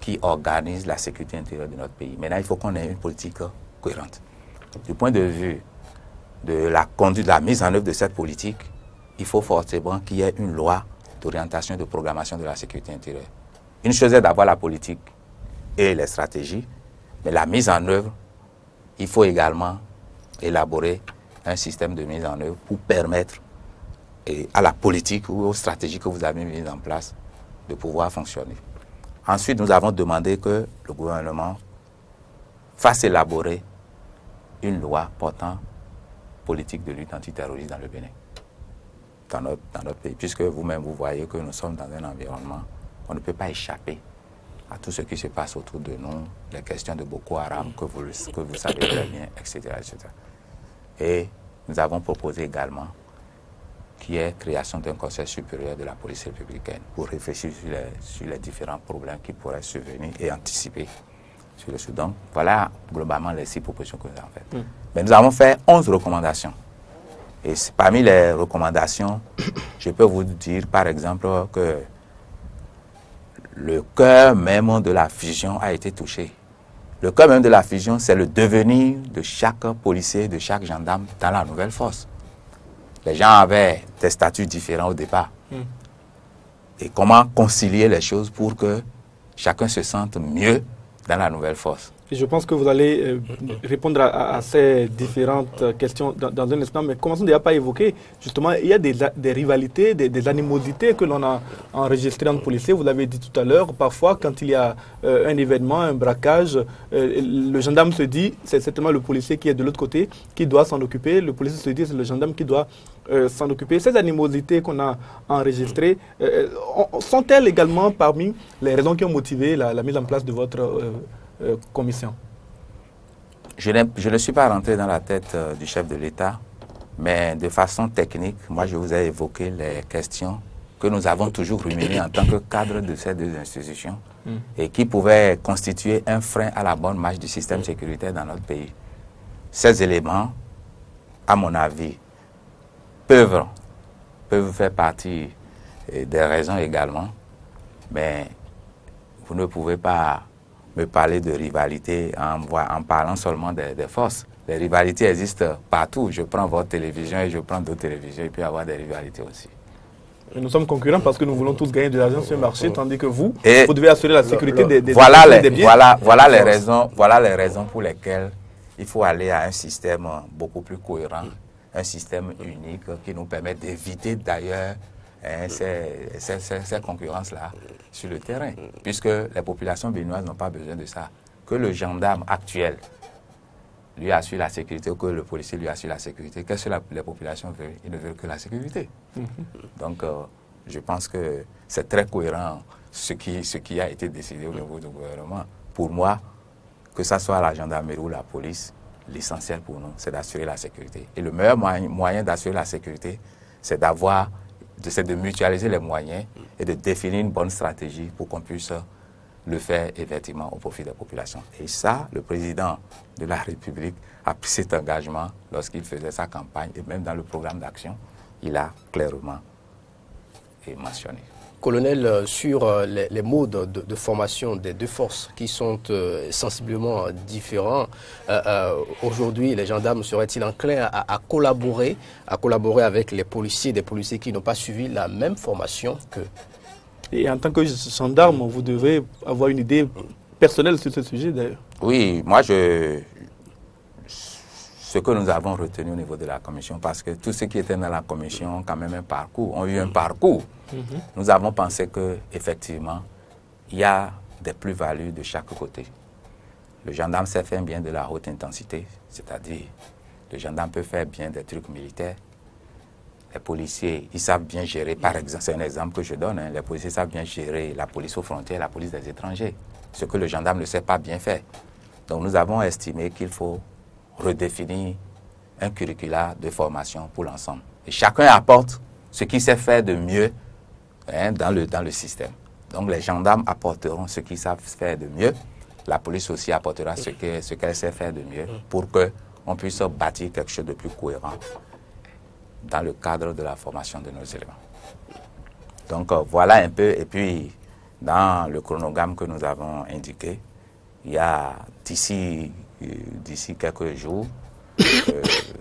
qui organisent la sécurité intérieure de notre pays. Maintenant, il faut qu'on ait une politique cohérente. Du point de vue de la conduite, de la mise en œuvre de cette politique, il faut forcément qu'il y ait une loi d'orientation et de programmation de la sécurité intérieure. Une chose est d'avoir la politique et les stratégies, mais la mise en œuvre, il faut également élaborer un système de mise en œuvre pour permettre à la politique ou aux stratégies que vous avez mises en place de pouvoir fonctionner. Ensuite, nous avons demandé que le gouvernement fasse élaborer une loi portant politique de lutte antiterroriste dans le Bénin, dans notre pays, puisque vous-même vous voyez que nous sommes dans un environnement, on ne peut pas échapper à tout ce qui se passe autour de nous, les questions de Boko Haram que vous savez très bien, etc., etc. Et nous avons proposé également qu'il y ait création d'un conseil supérieur de la police républicaine pour réfléchir sur les différents problèmes qui pourraient survenir et anticiper sur le Soudan. Donc, voilà globalement les 6 propositions que nous avons faites. Mais nous avons fait 11 recommandations. Et parmi les recommandations, je peux vous dire par exemple que le cœur même de la fusion a été touché. Le cœur même de la fusion, c'est le devenir de chaque policier, de chaque gendarme dans la nouvelle force. Les gens avaient des statuts différents au départ. Et comment concilier les choses pour que chacun se sente mieux dans la nouvelle force. Et je pense que vous allez répondre à ces différentes questions dans un instant, mais commençons déjà par évoquer, justement, il y a des rivalités, des animosités que l'on a enregistrées entre policiers. Vous l'avez dit tout à l'heure, parfois quand il y a un événement, un braquage, le gendarme se dit, c'est certainement le policier qui est de l'autre côté qui doit s'en occuper. Le policier se dit, c'est le gendarme qui doit s'en occuper. Ces animosités qu'on a enregistrées, sont-elles également parmi les raisons qui ont motivé la mise en place de votre commission? Je ne suis pas rentré dans la tête du chef de l'État, mais de façon technique, moi je vous ai évoqué les questions que nous avons toujours ruminées en tant que cadre de ces 2 institutions et qui pouvaient constituer un frein à la bonne marche du système sécuritaire dans notre pays. Ces éléments, à mon avis, peuvent faire partie des raisons également, mais vous ne pouvez pas me parler de rivalité en parlant seulement des forces. Les rivalités existent partout. Je prends votre télévision et je prends d'autres télévisions. Il peut y avoir des rivalités aussi. Et nous sommes concurrents parce que nous voulons tous gagner de l'argent sur le marché, tandis que vous devez assurer la sécurité des biens. Voilà les raisons pour lesquelles il faut aller à un système beaucoup plus cohérent, un système unique qui nous permet d'éviter d'ailleurs ces concurrences-là sur le terrain, puisque les populations béninoises n'ont pas besoin de ça. Que le gendarme actuel lui assure la sécurité ou que le policier lui assure la sécurité, qu'est-ce que les populations veulent? Ils ne veulent que la sécurité. Donc, je pense que c'est très cohérent ce qui a été décidé au niveau du gouvernement. Pour moi, que ce soit la gendarmerie ou la police, l'essentiel pour nous, c'est d'assurer la sécurité. Et le meilleur moyen d'assurer la sécurité, c'est de mutualiser les moyens et de définir une bonne stratégie pour qu'on puisse le faire effectivement au profit des populations. Et ça, le président de la République a pris cet engagement lorsqu'il faisait sa campagne et même dans le programme d'action, il a clairement mentionné. Colonel, sur les modes de formation des 2 forces qui sont sensiblement différents, aujourd'hui, les gendarmes seraient-ils enclins à collaborer avec les policiers, des policiers qui n'ont pas suivi la même formation qu'eux? Et en tant que gendarme, vous devez avoir une idée personnelle sur ce sujet d'ailleurs. Oui, moi ce que nous avons retenu au niveau de la commission, parce que tous ceux qui étaient dans la commission ont quand même ont eu un parcours. Nous avons pensé qu'effectivement, il y a des plus-values de chaque côté. Le gendarme sait faire bien de la haute intensité, c'est-à-dire le gendarme peut faire bien des trucs militaires. Les policiers, ils savent bien gérer, par exemple, c'est un exemple que je donne, les policiers savent bien gérer la police aux frontières, la police des étrangers, ce que le gendarme ne sait pas bien faire. Donc nous avons estimé qu'il faut redéfinir un curricula de formation pour l'ensemble. Et chacun apporte ce qu'il sait faire de mieux dans le système. Donc les gendarmes apporteront ce qu'ils savent faire de mieux, la police aussi apportera ce qu'elle sait faire de mieux pour qu'on puisse bâtir quelque chose de plus cohérent dans le cadre de la formation de nos éléments. Donc voilà un peu, et puis dans le chronogramme que nous avons indiqué, il y a d'ici quelques jours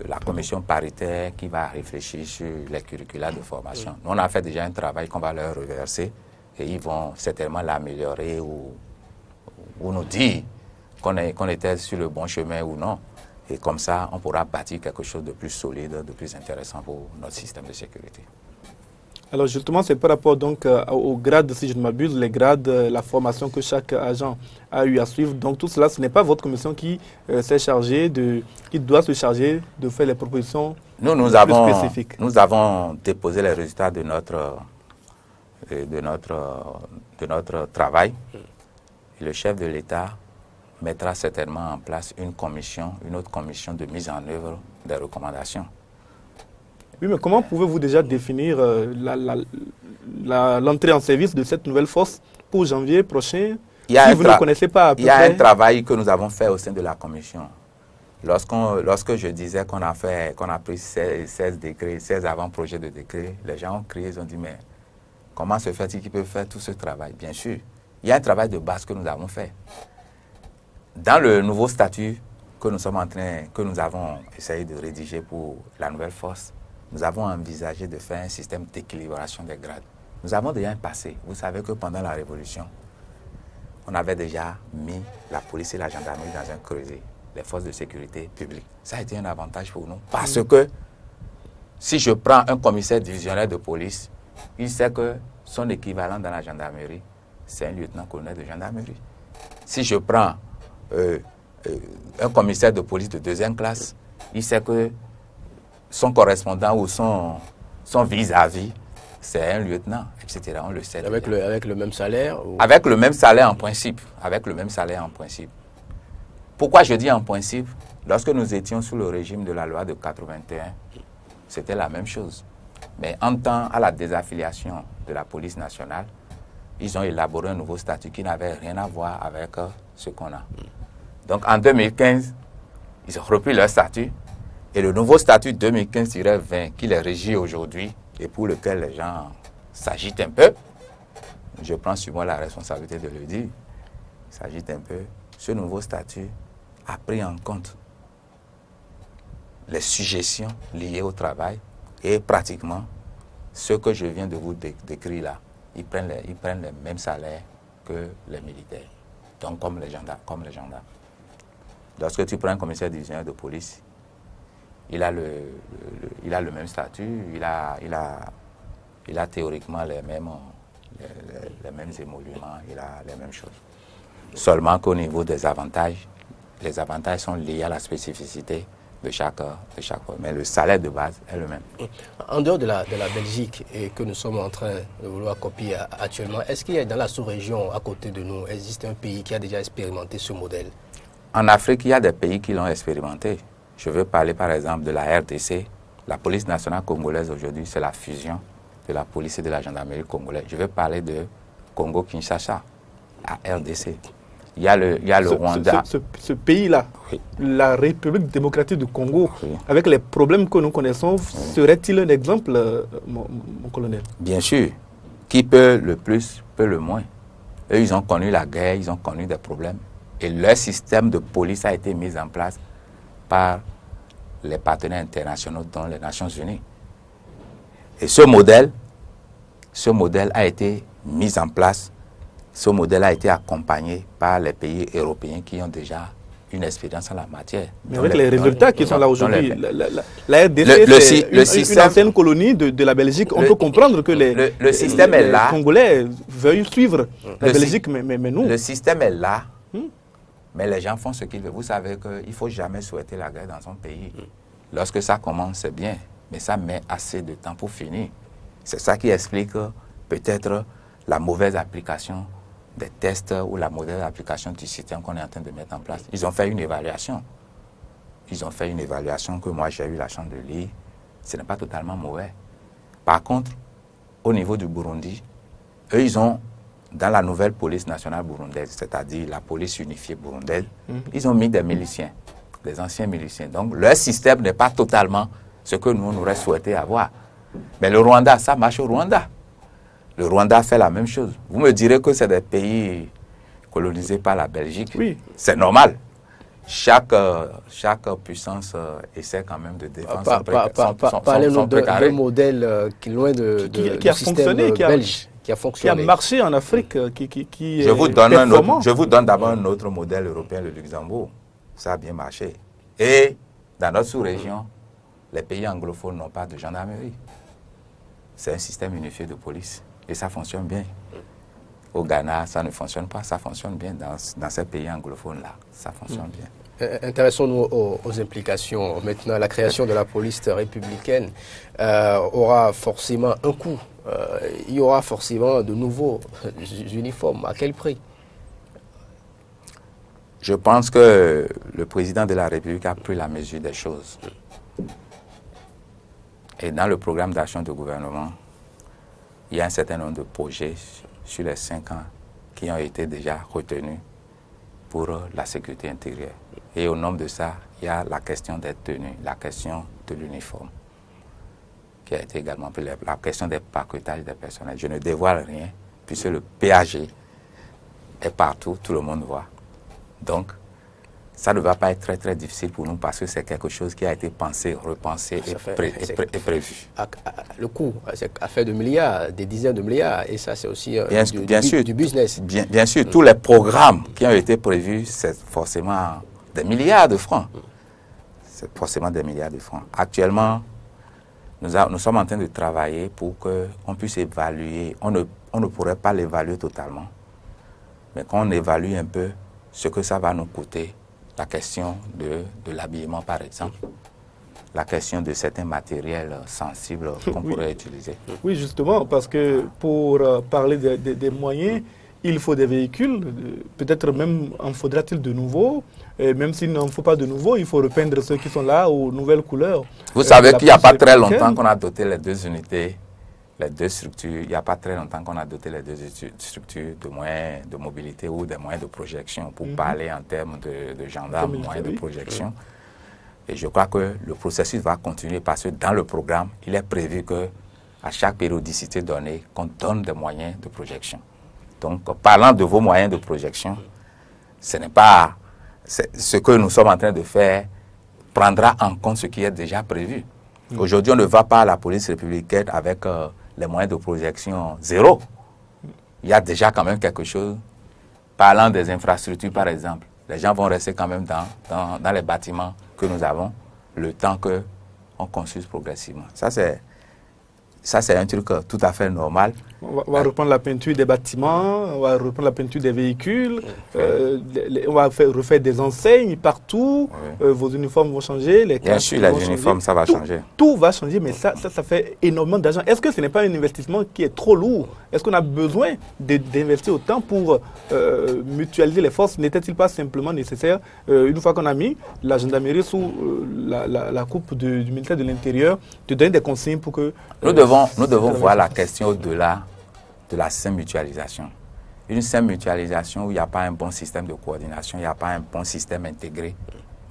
la commission paritaire qui va réfléchir sur les curricula de formation. Nous, on a fait déjà un travail qu'on va leur reverser et ils vont certainement l'améliorer ou nous dire qu'on était sur le bon chemin ou non. Et comme ça, on pourra bâtir quelque chose de plus solide, de plus intéressant pour notre système de sécurité. Alors justement, c'est par rapport donc au grade, si je ne m'abuse, les grades, la formation que chaque agent a eu à suivre. Donc tout cela, ce n'est pas votre commission qui qui doit se charger de faire les propositions plus spécifiques. Nous avons déposé les résultats de notre travail. Et le chef de l'État mettra certainement en place une autre commission de mise en œuvre des recommandations. Oui, mais comment pouvez-vous déjà définir l'entrée en service de cette nouvelle force pour janvier prochain, si vous ne connaissez pas à peu près? Il y a un travail que nous avons fait au sein de la commission. Lorsque je disais qu'on a pris 16 décrets, 16 avant-projets de décrets, les gens ont crié, ils ont dit, mais comment se fait-il qu'ils peuvent faire tout ce travail? Bien sûr, il y a un travail de base que nous avons fait. Dans le nouveau statut que nous avons essayé de rédiger pour la nouvelle force, nous avons envisagé de faire un système d'équilibration des grades. Nous avons déjà un passé. Vous savez que pendant la Révolution, on avait déjà mis la police et la gendarmerie dans un creuset, les forces de sécurité publique. Ça a été un avantage pour nous. Parce que si je prends un commissaire divisionnaire de police, il sait que son équivalent dans la gendarmerie, c'est un lieutenant-colonel de gendarmerie. Si je prends un commissaire de police de deuxième classe, il sait que son correspondant ou son vis-à-vis, c'est un lieutenant, etc. On le sait. Avec le même salaire ou... Avec le même salaire en principe. Avec le même salaire en principe. Pourquoi je dis en principe? Lorsque nous étions sous le régime de la loi de 81, c'était la même chose. Mais en temps à la désaffiliation de la police nationale, ils ont élaboré un nouveau statut qui n'avait rien à voir avec ce qu'on a. Donc en 2015, ils ont repris leur statut. Et le nouveau statut 2015-20 qui les régit aujourd'hui et pour lequel les gens s'agitent un peu, je prends sur moi la responsabilité de le dire, s'agitent un peu, ce nouveau statut a pris en compte les suggestions liées au travail et pratiquement ce que je viens de vous décrire là, ils prennent les mêmes salaires que les militaires, donc comme les gendarmes. Lorsque tu prends un commissaire divisionnaire de police, il a le même statut, il a théoriquement les mêmes émoluments, il a les mêmes choses. Seulement qu'au niveau des avantages, les avantages sont liés à la spécificité de chaque fois. Mais le salaire de base est le même. En dehors de la Belgique et que nous sommes en train de vouloir copier actuellement, est-ce qu'il y a dans la sous-région à côté de nous, existe un pays qui a déjà expérimenté ce modèle? En Afrique, il y a des pays qui l'ont expérimenté. Je veux parler par exemple de la RDC. La police nationale congolaise aujourd'hui, c'est la fusion de la police et de la gendarmerie congolaise. Je veux parler de Congo-Kinshasa, la RDC. Il y a le Rwanda. Ce pays-là, oui, la République démocratique du Congo, oui, avec les problèmes que nous connaissons, serait-il un exemple, mon colonel? Bien sûr. Qui peut le plus, peut le moins. Eux, ils ont connu la guerre, ils ont connu des problèmes. Et leur système de police a été mis en place par les partenaires internationaux, dont les Nations Unies. Et ce modèle a été mis en place, ce modèle a été accompagné par les pays européens qui ont déjà une expérience en la matière. Mais avec les résultats qui sont là aujourd'hui, la RDC, c'est une ancienne colonie de la Belgique. On peut comprendre que le système est là. Les Congolais veuillent suivre la Belgique, mais nous... Le système est là. Mais les gens font ce qu'ils veulent. Vous savez qu'il ne faut jamais souhaiter la guerre dans son pays. Lorsque ça commence, c'est bien. Mais ça met assez de temps pour finir. C'est ça qui explique peut-être la mauvaise application des tests ou la mauvaise application du système qu'on est en train de mettre en place. Ils ont fait une évaluation. Ils ont fait une évaluation que moi j'ai eu la chance de lire. Ce n'est pas totalement mauvais. Par contre, au niveau du Burundi, eux, ils ont... Dans la nouvelle police nationale burundaise, c'est-à-dire la police unifiée burundaise, ils ont mis des miliciens, des anciens miliciens. Donc, leur système n'est pas totalement ce que nous, on aurait souhaité avoir. Mais le Rwanda, ça marche au Rwanda. Le Rwanda fait la même chose. Vous me direz que c'est des pays colonisés par la Belgique. Oui. C'est normal. Chaque puissance essaie quand même de défendre son Parlez-nous d'un modèle qui est loin qui a fonctionné, belge. Qui a marché en Afrique, qui je vous donne d'abord un autre modèle européen, le Luxembourg. Ça a bien marché. Et dans notre sous-région, les pays anglophones n'ont pas de gendarmerie. C'est un système unifié de police. Et ça fonctionne bien. Au Ghana, ça ne fonctionne pas. Ça fonctionne bien dans ces pays anglophones-là. Ça fonctionne bien. Intéressons-nous aux implications. Maintenant, la création de la police républicaine aura forcément un coût. Il y aura forcément de nouveaux uniformes. À quel prix? Je pense que le président de la République a pris la mesure des choses. Et dans le programme d'action du gouvernement, il y a un certain nombre de projets sur les 5 ans qui ont été déjà retenus pour la sécurité intérieure. Et au nombre de ça, il y a la question des tenues, la question de l'uniforme, qui a été également prise, la question des paquetages des personnels. Je ne dévoile rien, puisque le PAG est partout, tout le monde voit. Donc, ça ne va pas être très très difficile pour nous parce que c'est quelque chose qui a été pensé, repensé et prévu. Le coût, c'est affaire de milliards, des dizaines de milliards, et ça c'est aussi du business. Bien sûr, tous les programmes qui ont été prévus, c'est forcément des milliards de francs. C'est forcément des milliards de francs. Actuellement, nous sommes en train de travailler pour qu'on puisse évaluer. On ne pourrait pas l'évaluer totalement, mais qu'on évalue un peu ce que ça va nous coûter. La question de l'habillement, par exemple. La question de certains matériels sensibles qu'on pourrait utiliser. Oui, justement, parce que pour parler des moyens, il faut des véhicules. Peut-être même en faudra-t-il de nouveaux. Et même s'il n'en faut pas de nouveaux, il faut repeindre ceux qui sont là aux nouvelles couleurs. Vous savez qu'il n'y a pas très longtemps qu'on a doté les 2 unités, les 2 structures. Il n'y a pas très longtemps qu'on a doté les 2 structures de moyens de mobilité ou des moyens de projection pour parler en termes de gendarmes, moyens de projection. Et je crois que le processus va continuer parce que dans le programme, il est prévu qu'à chaque périodicité donnée, qu'on donne des moyens de projection. Donc, parlant de vos moyens de projection, ce n'est pas ce que nous sommes en train de faire prendra en compte ce qui est déjà prévu. Aujourd'hui, on ne va pas à la police républicaine avec les moyens de projection zéro. Il y a déjà quand même quelque chose. Parlant des infrastructures, par exemple, les gens vont rester quand même dans les bâtiments que nous avons, le temps qu'on construise progressivement. Ça, c'est un truc tout à fait normal. On va reprendre la peinture des bâtiments, on va reprendre la peinture des véhicules, on va refaire des enseignes partout, vos uniformes vont changer, les Bien sûr, les uniformes, ça va changer. Tout va changer, mais ça fait énormément d'argent. Est-ce que ce n'est pas un investissement qui est trop lourd? Est-ce qu'on a besoin d'investir autant pour mutualiser les forces? N'était-il pas simplement nécessaire, une fois qu'on a mis la gendarmerie sous la coupe du ministère de l'Intérieur, de donner des consignes pour que... Nous devons voir la question au-delà de la simple mutualisation. Une simple mutualisation où il n'y a pas un bon système de coordination, il n'y a pas un bon système intégré,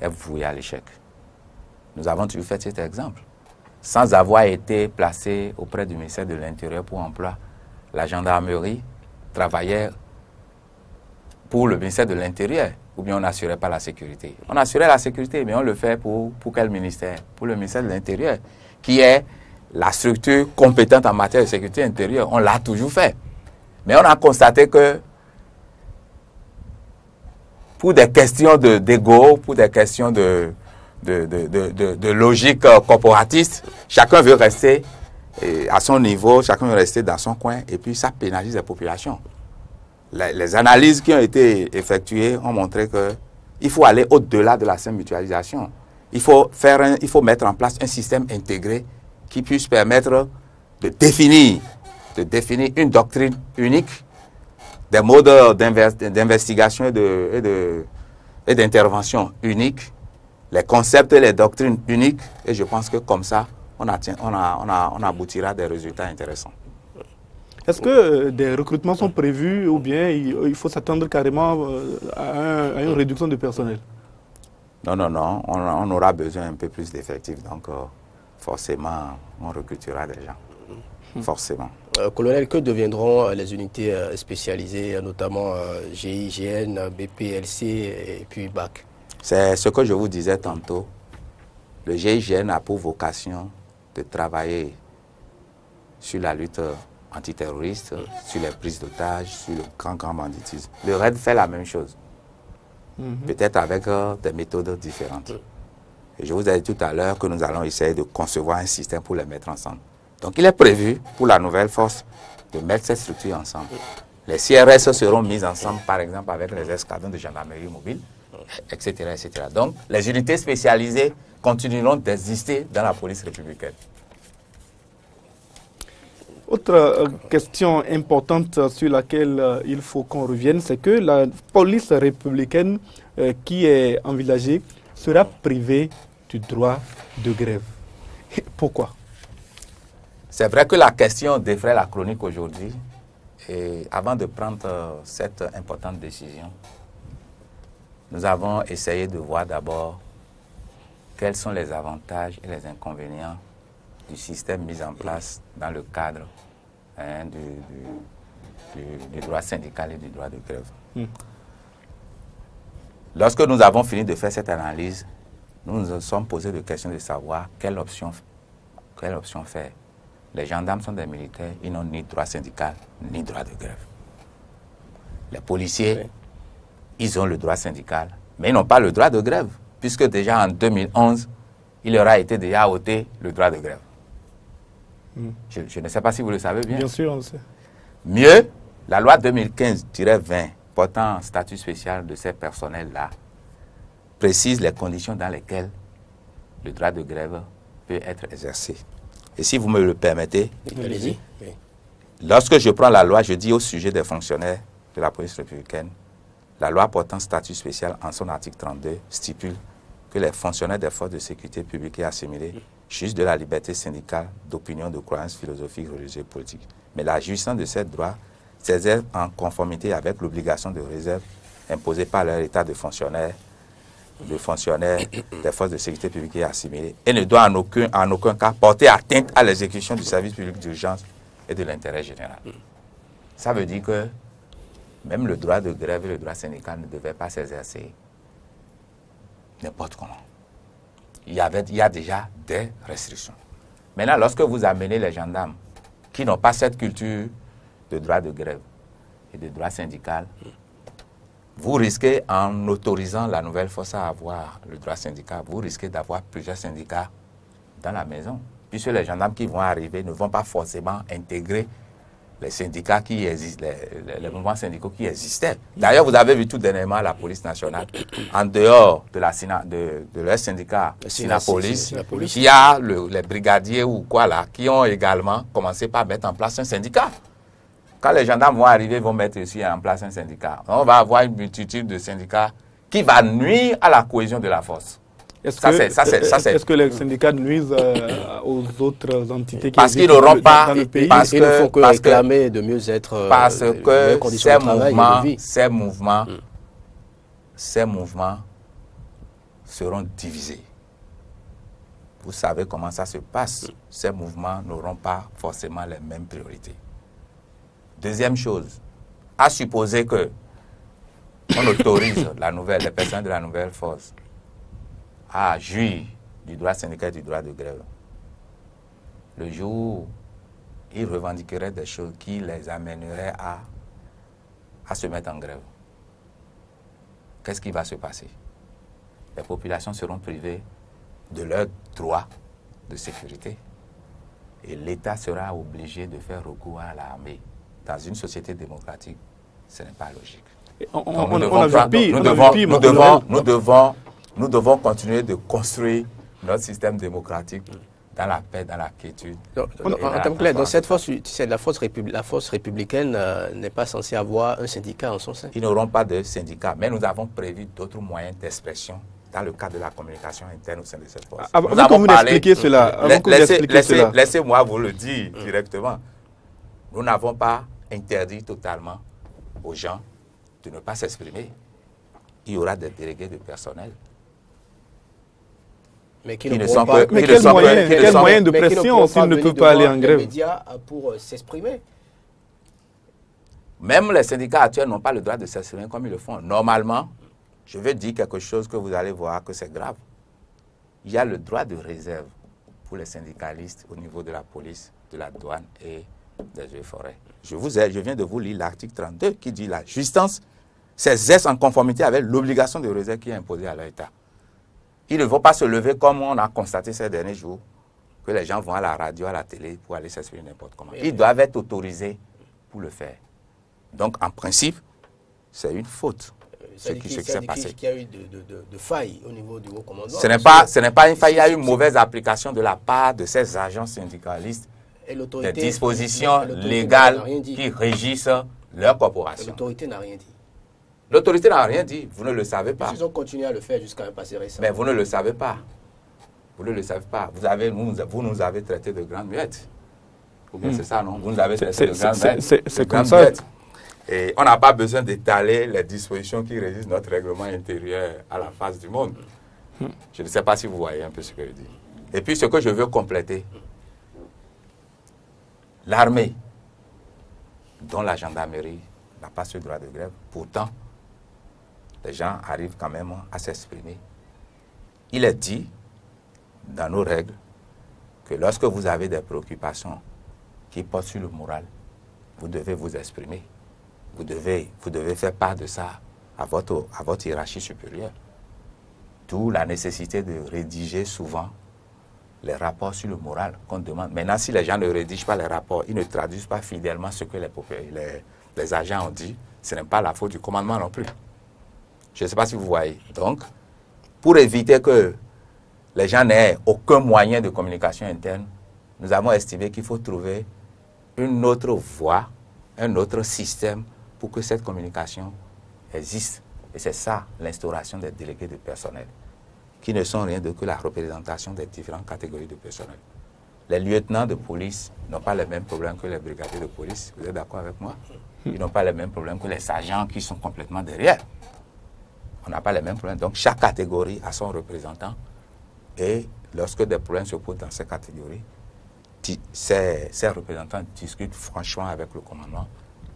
est vouée à l'échec. Nous avons toujours fait cet exemple. Sans avoir été placé auprès du ministère de l'Intérieur pour emploi, la gendarmerie travaillait pour le ministère de l'Intérieur, ou bien on n'assurait pas la sécurité. On assurait la sécurité, mais on le fait pour quel ministère? Pour le ministère de l'Intérieur, qui est la structure compétente en matière de sécurité intérieure. On l'a toujours fait. Mais on a constaté que pour des questions d'ego, pour des questions de logique corporatiste, chacun veut rester à son niveau, chacun veut rester dans son coin, et puis ça pénalise les populations. Les analyses qui ont été effectuées ont montré qu'il faut aller au-delà de la simple mutualisation. Il faut mettre en place un système intégré qui puisse permettre de définir une doctrine unique, des modes d'investigation et d'intervention uniques, les concepts et les doctrines uniques, et je pense que comme ça, on aboutira à des résultats intéressants. Est-ce que des recrutements sont prévus ou bien il faut s'attendre carrément à une réduction de personnel? Non, on aura besoin un peu plus d'effectifs, donc forcément, on recrutera des gens, forcément. Colonel, que deviendront les unités spécialisées, notamment GIGN, BPLC et puis BAC? C'est ce que je vous disais tantôt. Le GIGN a pour vocation de travailler sur la lutte antiterroriste, sur les prises d'otages, sur le grand banditisme. Le RAID fait la même chose, peut-être avec des méthodes différentes. Et je vous ai dit tout à l'heure que nous allons essayer de concevoir un système pour les mettre ensemble. Donc il est prévu pour la nouvelle force de mettre ces structures ensemble. Les CRS seront mis ensemble, par exemple, avec les escadrons de gendarmerie mobile, etc., etc. Donc les unités spécialisées continueront d'exister dans la police républicaine. Autre question importante sur laquelle il faut qu'on revienne, c'est que la police républicaine qui est envisagée sera privée du droit de grève. Pourquoi? C'est vrai que la question défraie la chronique aujourd'hui. Et avant de prendre cette importante décision, nous avons essayé de voir d'abord quels sont les avantages et les inconvénients du système mis en place dans le cadre du droit syndical et du droit de grève. Lorsque nous avons fini de faire cette analyse, nous nous sommes posé la question de savoir quelle option faire. Les gendarmes sont des militaires, ils n'ont ni droit syndical, ni droit de grève. Les policiers, ils ont le droit syndical, mais ils n'ont pas le droit de grève, puisque déjà en 2011, il leur a été déjà ôté le droit de grève. Je ne sais pas si vous le savez bien. Bien sûr, on le sait. Mieux, la loi 2015-20 portant statut spécial de ces personnels-là précise les conditions dans lesquelles le droit de grève peut être exercé. Et si vous me le permettez, allez-y. Lorsque je prends la loi, je dis au sujet des fonctionnaires de la police républicaine, la loi portant statut spécial en son article 32 stipule que les fonctionnaires des forces de sécurité publique et assimilés jouissent de la liberté syndicale, d'opinion, de croyance philosophique, religieuse et politique. Mais la jouissance de ces droits s'exerce en conformité avec l'obligation de réserve imposée par leur état de fonctionnaire des forces de sécurité publique et assimilées et ne doit en aucun cas porter atteinte à l'exécution du service public d'urgence et de l'intérêt général. Ça veut dire que même le droit de grève et le droit syndical ne devaient pas s'exercer n'importe comment. Il y a déjà des restrictions. Maintenant, lorsque vous amenez les gendarmes qui n'ont pas cette culture de droit de grève et de droit syndical, vous risquez, en autorisant la nouvelle force à avoir le droit syndical, vous risquez d'avoir plusieurs syndicats dans la maison. Puisque les gendarmes qui vont arriver ne vont pas forcément intégrer les syndicats qui existent, les mouvements syndicaux qui existaient. D'ailleurs, vous avez vu tout dernièrement la police nationale, en dehors de leur syndicat Sinapolis, il y a les brigadiers ou quoi là, qui ont également commencé par mettre en place un syndicat. Quand les gendarmes vont arriver, ils vont mettre aussi en place un syndicat. On va avoir une multitude de syndicats qui va nuire à la cohésion de la force. Est-ce que les syndicats nuisent aux autres entités qui parce qu'ils n'auront pas, dans le pays? Ils ne font que réclamer de mieux être parce que ces mouvements seront divisés. Vous savez comment ça se passe. Ces mouvements n'auront pas forcément les mêmes priorités. Deuxième chose, à supposer que on autorise les personnes de la nouvelle force à jouir du droit syndical et du droit de grève, le jour où ils revendiqueraient des choses qui les amèneraient à se mettre en grève, qu'est-ce qui va se passer? Les populations seront privées de leurs droits de sécurité et l'État sera obligé de faire recours à l'armée. Dans une société démocratique, ce n'est pas logique. Nous devons continuer de construire notre système démocratique dans la paix, dans la quiétude. En termes clairs, dans cette force, la force républicaine n'est pas censée avoir un syndicat en son sein. Ils n'auront pas de syndicat, mais nous avons prévu d'autres moyens d'expression dans le cadre de la communication interne au sein de cette force. Avant que vous n'expliquiez cela, laissez-moi vous le dire directement. Nous n'avons pas interdit totalement aux gens de ne pas s'exprimer. Il y aura des délégués de personnel. Mais quel moyen de pression s'ils ne peuvent pas aller en grève? Les médias pour s'exprimer. Même les syndicats actuels n'ont pas le droit de s'exprimer comme ils le font. Normalement, je vais dire quelque chose que vous allez voir que c'est grave. Il y a le droit de réserve pour les syndicalistes au niveau de la police, de la douane et des eaux et forêts. Je viens de vous lire l'article 32 qui dit la justice s'exerce en conformité avec l'obligation de réserve qui est imposée à l'État. Ils ne vont pas se lever comme on a constaté ces derniers jours, que les gens vont à la radio, à la télé pour aller s'exprimer n'importe comment. Ils doivent être autorisés pour le faire. Donc, en principe, c'est une faute. Ce qui s'est passé. Il y a eu de failles au niveau du haut commandement. Ce n'est pas une faille, il y a eu une mauvaise application de la part de ces agents syndicalistes des dispositions légales qui régissent leur corporation. L'autorité n'a rien dit. L'autorité n'a rien dit, vous ne le savez pas. Ils ont continué à le faire jusqu'à un passé récent. Mais vous ne le savez pas. Vous ne le savez pas. Vous nous avez traité de grandes muettes. Ou bien c'est ça, non? Vous nous avez traité de grandes bêtes. C'est comme ça. Et on n'a pas besoin d'étaler les dispositions qui régissent notre règlement intérieur à la face du monde. Je ne sais pas si vous voyez un peu ce que je dis. Et puis ce que je veux compléter, l'armée, dont la gendarmerie n'a pas ce droit de grève, pourtant, les gens arrivent quand même à s'exprimer. Il est dit, dans nos règles, que lorsque vous avez des préoccupations qui portent sur le moral, vous devez vous exprimer. Vous devez faire part de ça à votre hiérarchie supérieure. D'où la nécessité de rédiger souvent les rapports sur le moral qu'on demande. Maintenant, si les gens ne rédigent pas les rapports, ils ne traduisent pas fidèlement ce que les agents ont dit, ce n'est pas la faute du commandement non plus. Je ne sais pas si vous voyez. Donc, pour éviter que les gens n'aient aucun moyen de communication interne, nous avons estimé qu'il faut trouver une autre voie, un autre système pour que cette communication existe. Et c'est ça, l'instauration des délégués de personnel, qui ne sont rien de que la représentation des différentes catégories de personnel. Les lieutenants de police n'ont pas les mêmes problèmes que les brigadiers de police. Vous êtes d'accord avec moi? Ils n'ont pas les mêmes problèmes que les agents qui sont complètement derrière. On n'a pas les mêmes problèmes. Donc, chaque catégorie a son représentant. Et lorsque des problèmes se posent dans ces catégories, ces représentants discutent franchement avec le commandement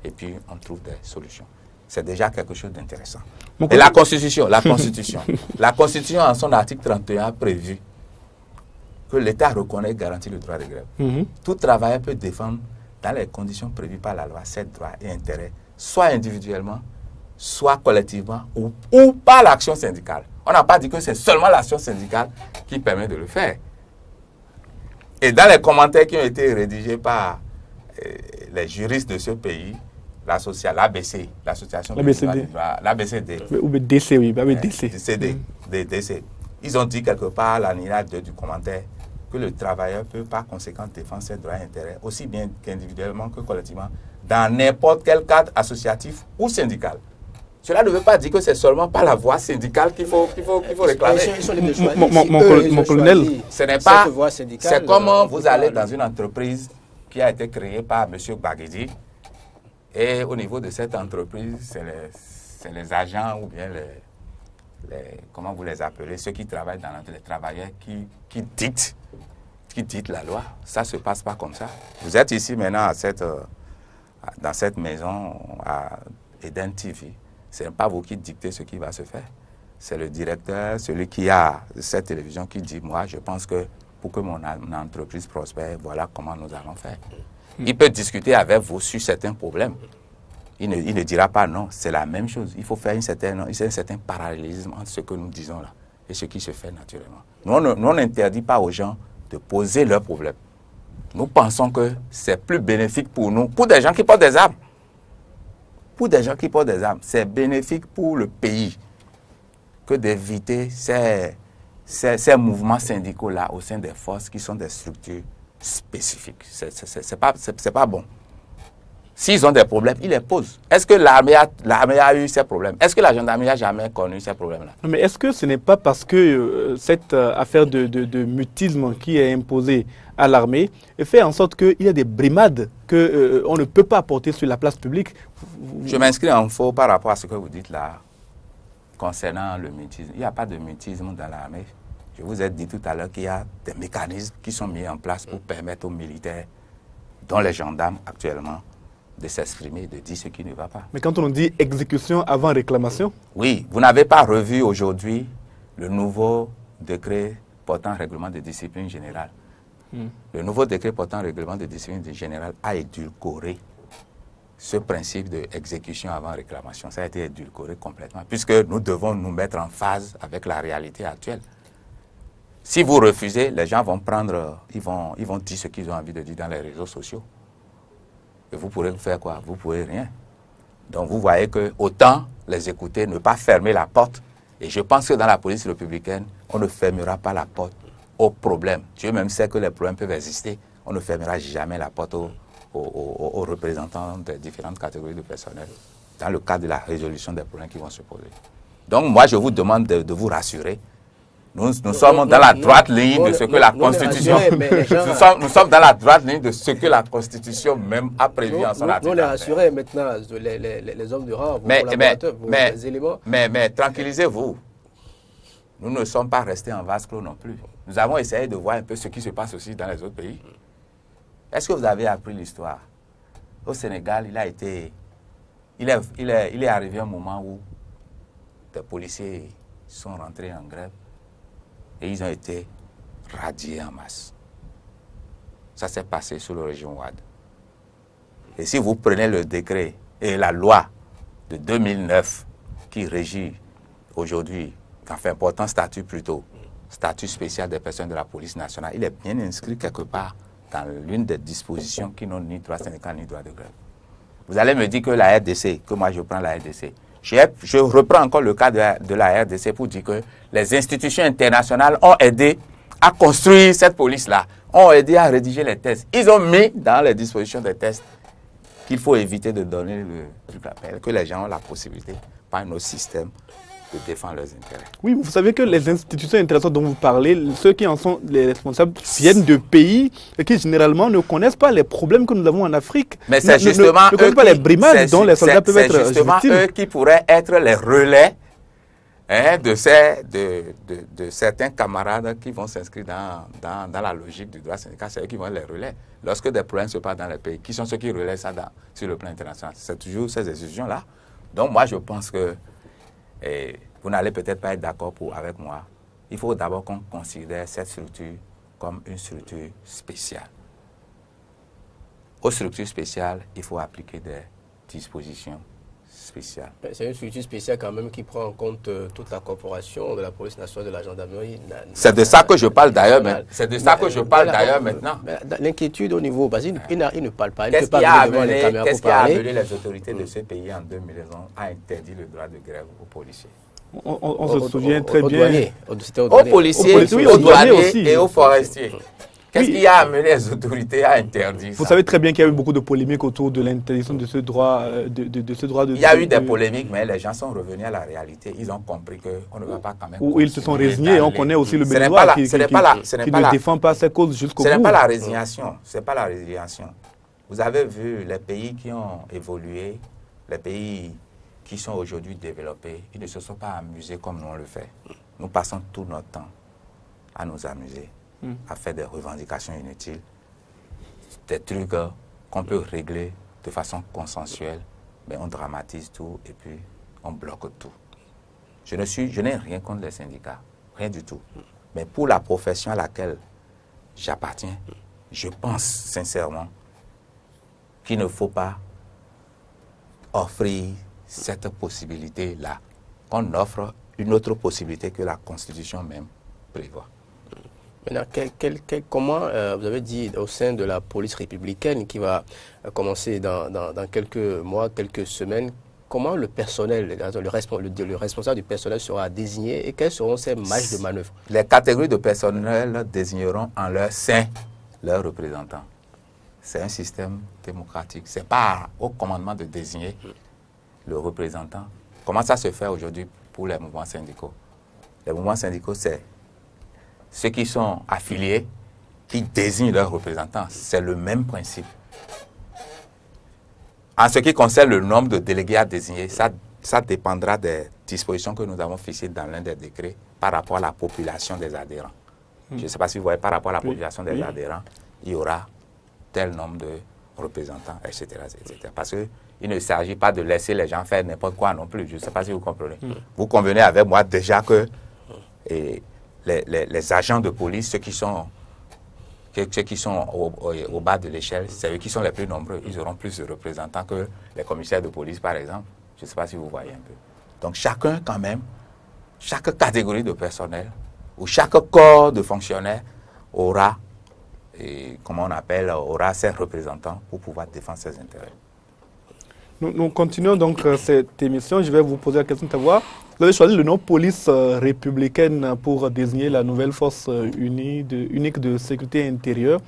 et puis on trouve des solutions. C'est déjà quelque chose d'intéressant. Et la Constitution en son article 31 a prévu que l'État reconnaît et garantit le droit de grève. Tout travailleur peut défendre dans les conditions prévues par la loi ses droits et intérêts, soit individuellement, soit collectivement ou par l'action syndicale. On n'a pas dit que c'est seulement l'action syndicale qui permet de le faire. Et dans les commentaires qui ont été rédigés par les juristes de ce pays, l'ABC, l'Association des droits des droits, l'ABCD. Ou DC, oui, DC. DC. Ils ont dit quelque part à l'alinéa 2 du commentaire que le travailleur peut par conséquent défendre ses droits et intérêts, aussi bien qu'individuellement que collectivement, dans n'importe quel cadre associatif ou syndical. Cela ne veut pas dire que c'est seulement par la voie syndicale qu'il faut réclamer. Mon colonel, ce n'est pas. C'est comment vous allez dans une entreprise qui a été créée par M. Baguedi. Et au niveau de cette entreprise, c'est les agents ou bien comment vous les appelez, ceux qui travaillent dans les travailleurs qui dictent la loi. Ça ne se passe pas comme ça. Vous êtes ici maintenant dans cette maison à Eden TV. Ce n'est pas vous qui dictez ce qui va se faire. C'est le directeur, celui qui a cette télévision qui dit, moi, je pense que pour que mon entreprise prospère, voilà comment nous allons faire. Il peut discuter avec vous sur certains problèmes. Il ne dira pas non, c'est la même chose. Il faut faire un certain parallélisme entre ce que nous disons là et ce qui se fait naturellement. Nous, on n'interdit pas aux gens de poser leurs problèmes. Nous pensons que c'est plus bénéfique pour nous, pour des gens qui portent des armes. Pour des gens qui portent des armes, c'est bénéfique pour le pays que d'éviter ces mouvements syndicaux-là au sein des forces qui sont des structures spécifiques. C'est pas bon. S'ils ont des problèmes, ils les posent. Est-ce que l'armée a eu ces problèmes? Est-ce que la gendarmerie n'a jamais connu ces problèmes-là? Mais est-ce que ce n'est pas parce que cette affaire de mutisme qui est imposée à l'armée fait en sorte qu'il y a des brimades qu'on ne peut pas porter sur la place publique? Je m'inscris en faux par rapport à ce que vous dites là, concernant le mutisme. Il n'y a pas de mutisme dans l'armée. Je vous ai dit tout à l'heure qu'il y a des mécanismes qui sont mis en place pour permettre aux militaires, dont les gendarmes actuellement, de s'exprimer, de dire ce qui ne va pas. Mais quand on dit exécution avant réclamation? Oui, vous n'avez pas revu aujourd'hui le nouveau décret portant règlement de discipline générale. Le nouveau décret portant règlement de discipline générale a édulcoré ce principe d'exécution avant réclamation. Ça a été édulcoré complètement, puisque nous devons nous mettre en phase avec la réalité actuelle. Si vous refusez, les gens vont prendre, ils vont dire ce qu'ils ont envie de dire dans les réseaux sociaux. Et vous pourrez faire quoi? Vous ne pourrez rien. Donc vous voyez que autant les écouter, ne pas fermer la porte. Et je pense que dans la police républicaine, on ne fermera pas la porte aux problèmes. Dieu même sait que les problèmes peuvent exister. On ne fermera jamais la porte aux représentants des différentes catégories de personnel dans le cadre de la résolution des problèmes qui vont se poser. Donc moi, je vous demande de vous rassurer. Nous sommes dans la droite ligne de ce que la Constitution... Nous sommes dans la droite ligne de ce que la Constitution même a prévu en son article. Nous les rassurer maintenant, les hommes de rang, vos collaborateurs, vos éléments. Mais tranquillisez-vous. Nous ne sommes pas restés en vase clos non plus. Nous avons essayé de voir un peu ce qui se passe aussi dans les autres pays. Est-ce que vous avez appris l'histoire? Au Sénégal, il est arrivé un moment où des policiers sont rentrés en grève et ils ont été radiés en masse. Ça s'est passé sous le régime Wade. Et si vous prenez le décret et la loi de 2009 qui régit aujourd'hui, enfin, important statut plutôt, statut spécial des personnes de la police nationale, il est bien inscrit quelque part dans l'une des dispositions qui n'ont ni droit syndical ni droit de grève. Vous allez me dire que la RDC, que moi je prends la RDC, je reprends encore le cas de la RDC pour dire que les institutions internationales ont aidé à construire cette police-là, ont aidé à rédiger les tests. Ils ont mis dans les dispositions des tests qu'il faut éviter de donner le truc appel, que les gens ont la possibilité, par nos systèmes, de défendre leurs intérêts. Oui, vous savez que les institutions internationales dont vous parlez, ceux qui en sont les responsables viennent de pays qui généralement ne connaissent pas les problèmes que nous avons en Afrique. Mais c'est justement ne connaissent pas les brimades dont les soldats peuvent être victimes. C'est justement eux qui pourraient être les relais de certains camarades qui vont s'inscrire dans la logique du droit syndical. C'est eux qui vont être les relais. Lorsque des problèmes se passent dans les pays, qui sont ceux qui relaient ça sur le plan international? C'est toujours ces institutions-là. Donc moi, je pense que et vous n'allez peut-être pas être d'accord avec moi. Il faut d'abord qu'on considère cette structure comme une structure spéciale. Aux structures spéciales, il faut appliquer des dispositions spéciales. C'est une structure spéciale quand même qui prend en compte toute la corporation de la police nationale, de la gendarmerie. C'est de ça que je parle d'ailleurs. C'est de ça que je parle d'ailleurs maintenant. L'inquiétude au niveau, parce qu'il ne parle pas. Qu'est-ce qui a amené les autorités de ce pays en 2011 à interdire le droit de grève aux policiers? On se souvient très bien. Aux policiers, aux douaniers et aux forestiers. Qu'est-ce qui a amené les autorités à interdire ça? Vous savez très bien qu'il y a eu beaucoup de polémiques autour de l'interdiction de ce droit. Il y a eu des polémiques, mais les gens sont revenus à la réalité. Ils ont compris qu'on ne va pas quand même... Où ils se sont résignés. On connaît aussi le Béninois qui ne défend pas ses causes jusqu'au bout. Ce n'est pas la résignation. Ce n'est pas la résignation. Vous avez vu les pays qui ont évolué, les pays qui sont aujourd'hui développés, ils ne se sont pas amusés comme nous on le fait. Nous passons tout notre temps à nous amuser, à faire des revendications inutiles, des trucs qu'on peut régler de façon consensuelle, mais on dramatise tout et puis on bloque tout. Je n'ai rien contre les syndicats, rien du tout. Mais pour la profession à laquelle j'appartiens, je pense sincèrement qu'il ne faut pas offrir cette possibilité-là, qu'on offre une autre possibilité que la Constitution même prévoit. Maintenant, comment, vous avez dit, au sein de la police républicaine qui va commencer dans quelques mois, quelques semaines, comment le personnel, le responsable du personnel sera désigné et quelles seront ses marges de manœuvre? Les catégories de personnel désigneront en leur sein leurs représentants. C'est un système démocratique. Ce n'est pas au commandement de désigner le représentant. Comment ça se fait aujourd'hui pour les mouvements syndicaux? Les mouvements syndicaux, c'est ceux qui sont affiliés, qui désignent leurs représentants. C'est le même principe. En ce qui concerne le nombre de délégués à désigner, ça dépendra des dispositions que nous avons fixées dans l'un des décrets par rapport à la population des adhérents. Je ne sais pas si vous voyez, par rapport à la population des adhérents, il y aura tel nombre de représentants, etc. etc. Parce qu'il ne s'agit pas de laisser les gens faire n'importe quoi non plus. Je ne sais pas si vous comprenez. Vous convenez avec moi déjà que les agents de police, ceux qui sont au bas de l'échelle, c'est eux qui sont les plus nombreux. Ils auront plus de représentants que les commissaires de police, par exemple. Je ne sais pas si vous voyez un peu. Donc chacun, quand même, chaque catégorie de personnel ou chaque corps de fonctionnaires aura, aura ses représentants pour pouvoir défendre ses intérêts. Nous continuons donc cette émission. Je vais vous poser la question de savoir, vous avez choisi le nom police républicaine pour désigner la nouvelle force unique de sécurité intérieure.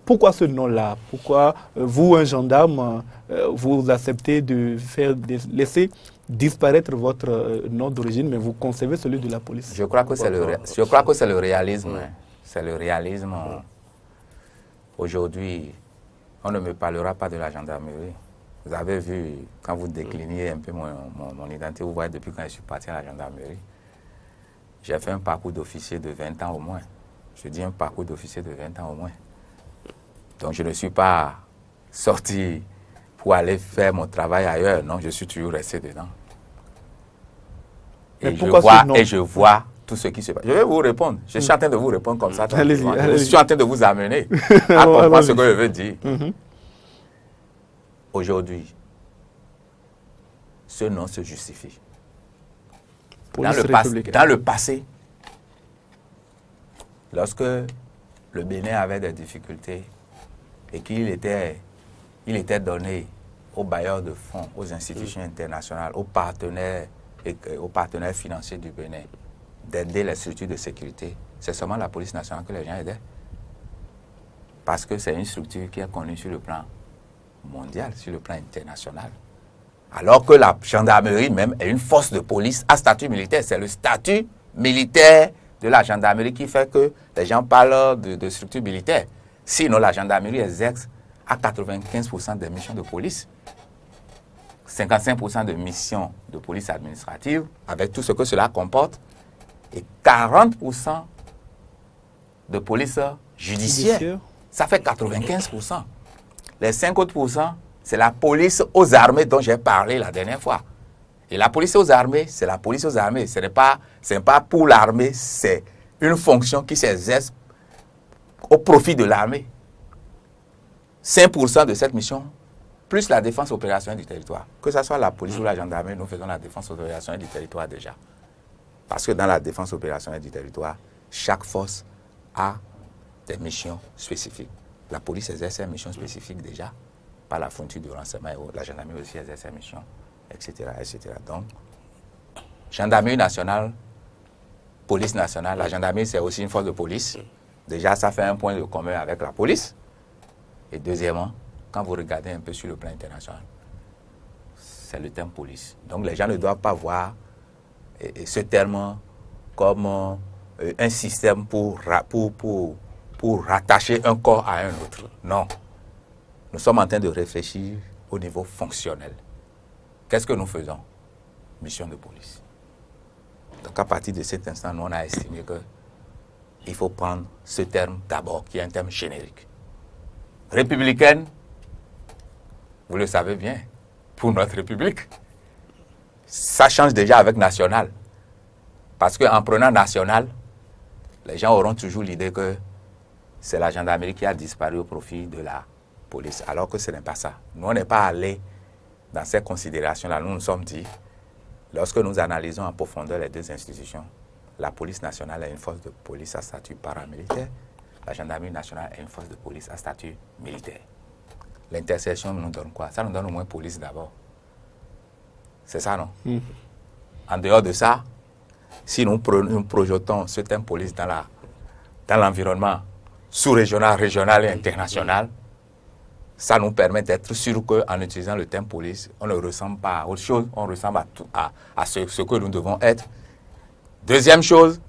Pourquoi ce nom-là? Pourquoi vous, un gendarme, vous acceptez de laisser disparaître votre nom d'origine, mais vous conservez celui de la police. Je crois que c'est le réalisme. Hein. C'est le réalisme. Aujourd'hui, on ne me parlera pas de la gendarmerie. Vous avez vu, quand vous décliniez un peu mon identité, vous voyez depuis quand je suis parti à la gendarmerie, j'ai fait un parcours d'officier de 20 ans au moins. Je dis un parcours d'officier de 20 ans au moins. Donc je ne suis pas sorti pour aller faire mon travail ailleurs. Non, je suis toujours resté dedans. Et je vois tout ce qui se passe. Je vais vous répondre. Je suis en train de vous répondre comme ça. Je suis en train de vous amener à comprendre ce que je veux dire. Aujourd'hui, ce nom se justifie. Dans le passé, lorsque le Bénin avait des difficultés et qu'il était donné aux bailleurs de fonds, aux institutions internationales, aux partenaires financiers du Bénin, d'aider les structures de sécurité, c'est seulement la police nationale que les gens aidaient. Parce que c'est une structure qui est connue sur le plan mondial, sur le plan international. Alors que la gendarmerie même est une force de police à statut militaire. C'est le statut militaire de la gendarmerie qui fait que les gens parlent de structure militaire. Sinon, la gendarmerie exerce à 95% des missions de police, 55% de missions de police administrative, avec tout ce que cela comporte, et 40% de police judiciaire. Ça fait 95%. Les 5 autres %, c'est la police aux armées dont j'ai parlé la dernière fois. Et la police aux armées, c'est la police aux armées. Ce n'est pas pour l'armée, c'est une fonction qui s'exerce au profit de l'armée. 5% de cette mission, plus la défense opérationnelle du territoire. Que ce soit la police ou la gendarmerie, nous faisons la défense opérationnelle du territoire déjà. Parce que dans la défense opérationnelle du territoire, chaque force a des missions spécifiques. La police exerce ses missions spécifiques déjà, par la fourniture de renseignements, la gendarmerie aussi exerce ses missions, etc., etc. Donc, gendarmerie nationale, police nationale, la gendarmerie c'est aussi une force de police. Déjà, ça fait un point de commun avec la police. Et deuxièmement, quand vous regardez un peu sur le plan international, c'est le terme police. Donc les gens ne doivent pas voir ce terme comme un système pour rattacher un corps à un autre. Non. Nous sommes en train de réfléchir au niveau fonctionnel. Qu'est-ce que nous faisons? Mission de police. Donc à partir de cet instant, nous on a estimé qu'il faut prendre ce terme d'abord, qui est un terme générique. Républicaine, vous le savez bien, pour notre République, ça change déjà avec national. Parce qu'en prenant national, les gens auront toujours l'idée que c'est la gendarmerie qui a disparu au profit de la police, alors que ce n'est pas ça. Nous, on n'est pas allé dans ces considérations-là. Nous nous sommes dit, lorsque nous analysons en profondeur les deux institutions, la police nationale est une force de police à statut paramilitaire, la gendarmerie nationale est une force de police à statut militaire. L'intersection nous donne quoi? Ça nous donne au moins police d'abord. C'est ça, non? En dehors de ça, si nous projetons ce terme police dans l'environnement sous-régional, régional et international, ça nous permet d'être sûr qu'en utilisant le terme police, on ne ressemble pas à autre chose, on ressemble à ce que nous devons être. Deuxième chose,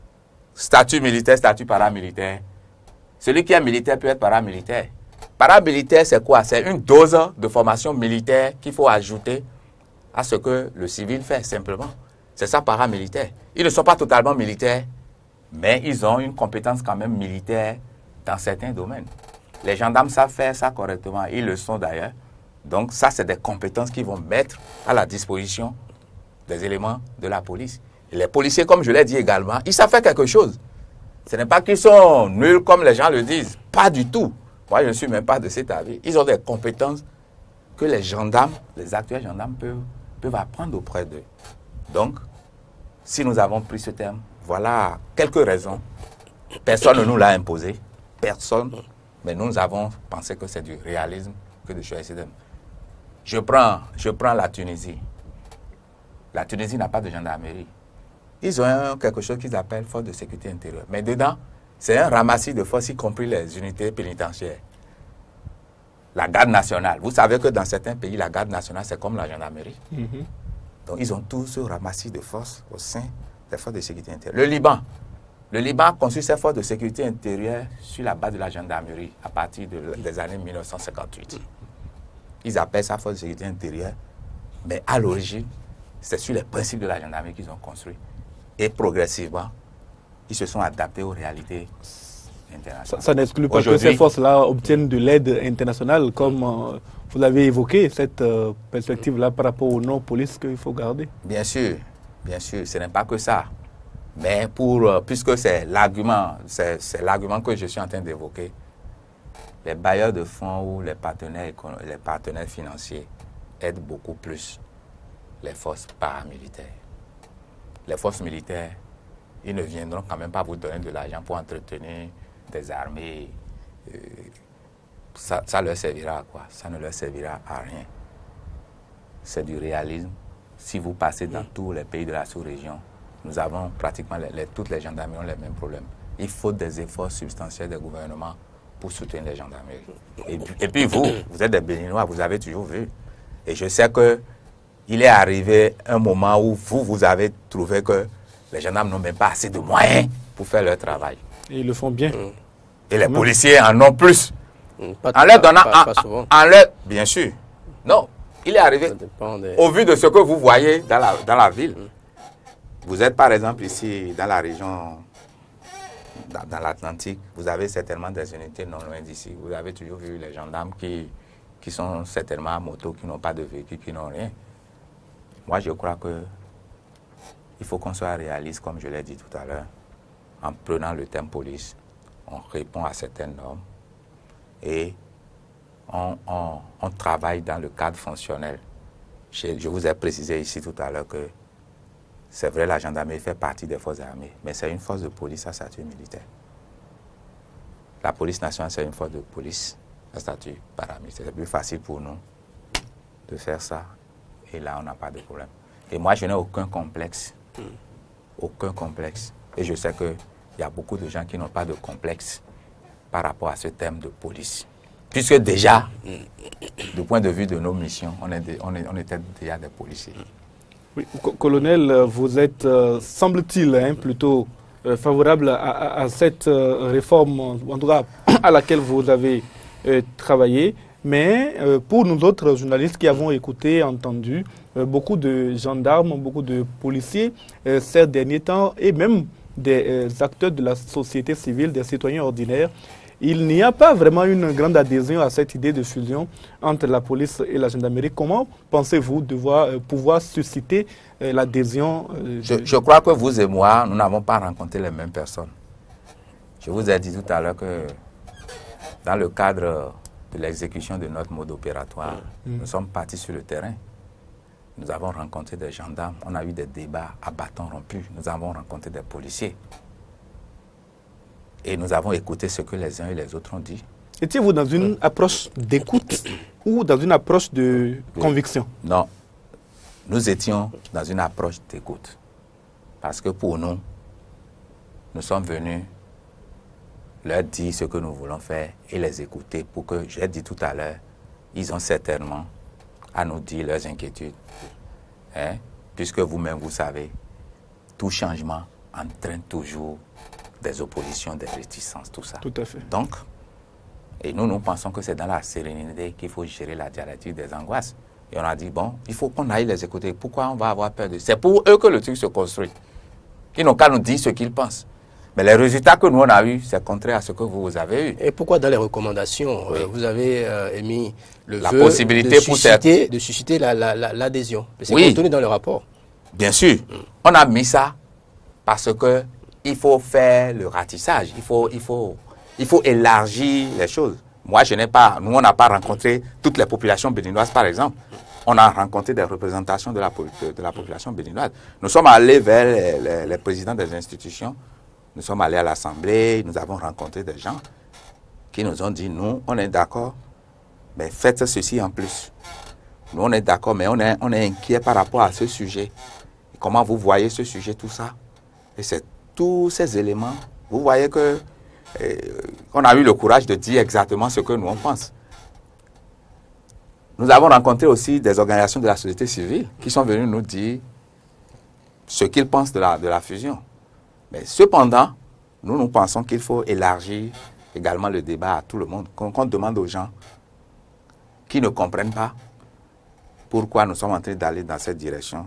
statut militaire, statut paramilitaire. Celui qui est militaire peut être paramilitaire. Paramilitaire, c'est quoi? C'est une dose de formation militaire qu'il faut ajouter à ce que le civil fait, simplement. C'est ça, paramilitaire. Ils ne sont pas totalement militaires, mais ils ont une compétence quand même militaire dans certains domaines. Les gendarmes savent faire ça correctement, ils le sont d'ailleurs. Donc ça, c'est des compétences qu'ils vont mettre à la disposition des éléments de la police. Et les policiers, comme je l'ai dit également, ils savent faire quelque chose. Ce n'est pas qu'ils sont nuls comme les gens le disent. Pas du tout. Moi, je ne suis même pas de cet avis. Ils ont des compétences que les gendarmes, les actuels gendarmes peuvent apprendre auprès d'eux. Donc, si nous avons pris ce terme, voilà quelques raisons. Personne ne nous l'a imposé. Personne. Mais nous avons pensé que c'est du réalisme que de choisir ce terme. Je prends la Tunisie. La Tunisie n'a pas de gendarmerie. Ils ont quelque chose qu'ils appellent force de sécurité intérieure. Mais dedans, c'est un ramassis de forces, y compris les unités pénitentiaires. La garde nationale. Vous savez que dans certains pays, la garde nationale, c'est comme la gendarmerie. Donc, ils ont tout ce ramassis de forces au sein des forces de sécurité intérieure. Le Liban a conçu ses forces de sécurité intérieure sur la base de la gendarmerie à partir des années 1958. Ils appellent ça force de sécurité intérieure, mais à l'origine, c'est sur les principes de la gendarmerie qu'ils ont construit. Et progressivement, ils se sont adaptés aux réalités internationales. Ça n'exclut pas que ces forces-là obtiennent de l'aide internationale, comme vous l'avez évoqué, cette perspective-là par rapport aux non-police qu'il faut garder. Bien sûr, ce n'est pas que ça. Mais puisque c'est l'argument que je suis en train d'évoquer, les bailleurs de fonds ou les partenaires financiers aident beaucoup plus les forces paramilitaires. Les forces militaires, ils ne viendront quand même pas vous donner de l'argent pour entretenir des armées. Ça leur servira à quoi? Ça ne leur servira à rien. C'est du réalisme. Si vous passez dans tous les pays de la sous-région, nous avons pratiquement, toutes les gendarmeries ont les mêmes problèmes. Il faut des efforts substantiels des gouvernements pour soutenir les gendarmeries. Et puis vous êtes des Béninois, vous avez toujours vu. Et je sais qu'il est arrivé un moment où vous avez trouvé que les gendarmes n'ont même pas assez de moyens pour faire leur travail. Et ils le font bien. Et les policiers en ont plus. En leur donnant, bien sûr. Non, il est arrivé, au vu de ce que vous voyez dans la ville. Vous êtes par exemple ici dans la région, dans l'Atlantique, vous avez certainement des unités non loin d'ici. Vous avez toujours vu les gendarmes qui sont certainement à moto, qui n'ont pas de véhicule, qui n'ont rien. Moi, je crois qu'il faut qu'on soit réaliste, comme je l'ai dit tout à l'heure. En prenant le thème police, on répond à certaines normes et on travaille dans le cadre fonctionnel. Je vous ai précisé ici tout à l'heure que c'est vrai, la gendarmerie fait partie des forces armées, mais c'est une force de police à statut militaire. La police nationale, c'est une force de police à statut paramilitaire. C'est plus facile pour nous de faire ça. Et là, on n'a pas de problème. Et moi, je n'ai aucun complexe. Aucun complexe. Et je sais qu'il y a beaucoup de gens qui n'ont pas de complexe par rapport à ce thème de police. Puisque déjà, du point de vue de nos missions, on était déjà des policiers. Oui, colonel, vous êtes, semble-t-il, plutôt favorable à cette réforme, en tout cas à laquelle vous avez travaillé. Mais pour nous autres journalistes qui avons écouté, entendu, beaucoup de gendarmes, beaucoup de policiers ces derniers temps, et même des acteurs de la société civile, des citoyens ordinaires, il n'y a pas vraiment une grande adhésion à cette idée de fusion entre la police et la gendarmerie. Comment pensez-vous pouvoir susciter l'adhésion Je crois que vous et moi, nous n'avons pas rencontré les mêmes personnes. Je vous ai dit tout à l'heure que dans le cadre de l'exécution de notre mode opératoire, nous sommes partis sur le terrain. Nous avons rencontré des gendarmes, on a eu des débats à bâtons rompus, nous avons rencontré des policiers. Et nous avons écouté ce que les uns et les autres ont dit. Étiez-vous dans une approche d'écoute ou dans une approche de conviction? Non, nous étions dans une approche d'écoute. Parce que pour nous, nous sommes venus leur dire ce que nous voulons faire et les écouter pour que, j'ai dit tout à l'heure, ils ont certainement à nous dire leurs inquiétudes. Hein? Puisque vous-même, vous savez, tout changement entraîne toujours des oppositions, des réticences, tout ça. Tout à fait. Donc, et nous pensons que c'est dans la sérénité qu'il faut gérer la dialectique des angoisses. Et on a dit, bon, il faut qu'on aille les écouter. Pourquoi on va avoir peur de... C'est pour eux que le truc se construit. Ils n'ont qu'à nous dire ce qu'ils pensent. Mais les résultats que nous, on a eus, c'est contraire à ce que vous avez eu. Et pourquoi dans les recommandations, vous avez émis la possibilité de susciter l'adhésion? C'est contenu dans le rapport. Bien sûr. On a mis ça parce que il faut faire le ratissage. Il faut élargir les choses. Moi, nous, on n'a pas rencontré toutes les populations béninoises, par exemple. On a rencontré des représentations de la population béninoise. Nous sommes allés vers les présidents des institutions. Nous sommes allés à l'Assemblée. Nous avons rencontré des gens qui nous ont dit, nous, on est d'accord, mais faites ceci en plus. Nous, on est d'accord, mais on est inquiet par rapport à ce sujet. Comment vous voyez ce sujet, tout ça? Et c'est tous ces éléments. Vous voyez que on a eu le courage de dire exactement ce que nous on pense. Nous avons rencontré aussi des organisations de la société civile qui sont venues nous dire ce qu'ils pensent de la fusion. Mais cependant, nous pensons qu'il faut élargir également le débat à tout le monde. Qu'on demande aux gens qui ne comprennent pas pourquoi nous sommes en train d'aller dans cette direction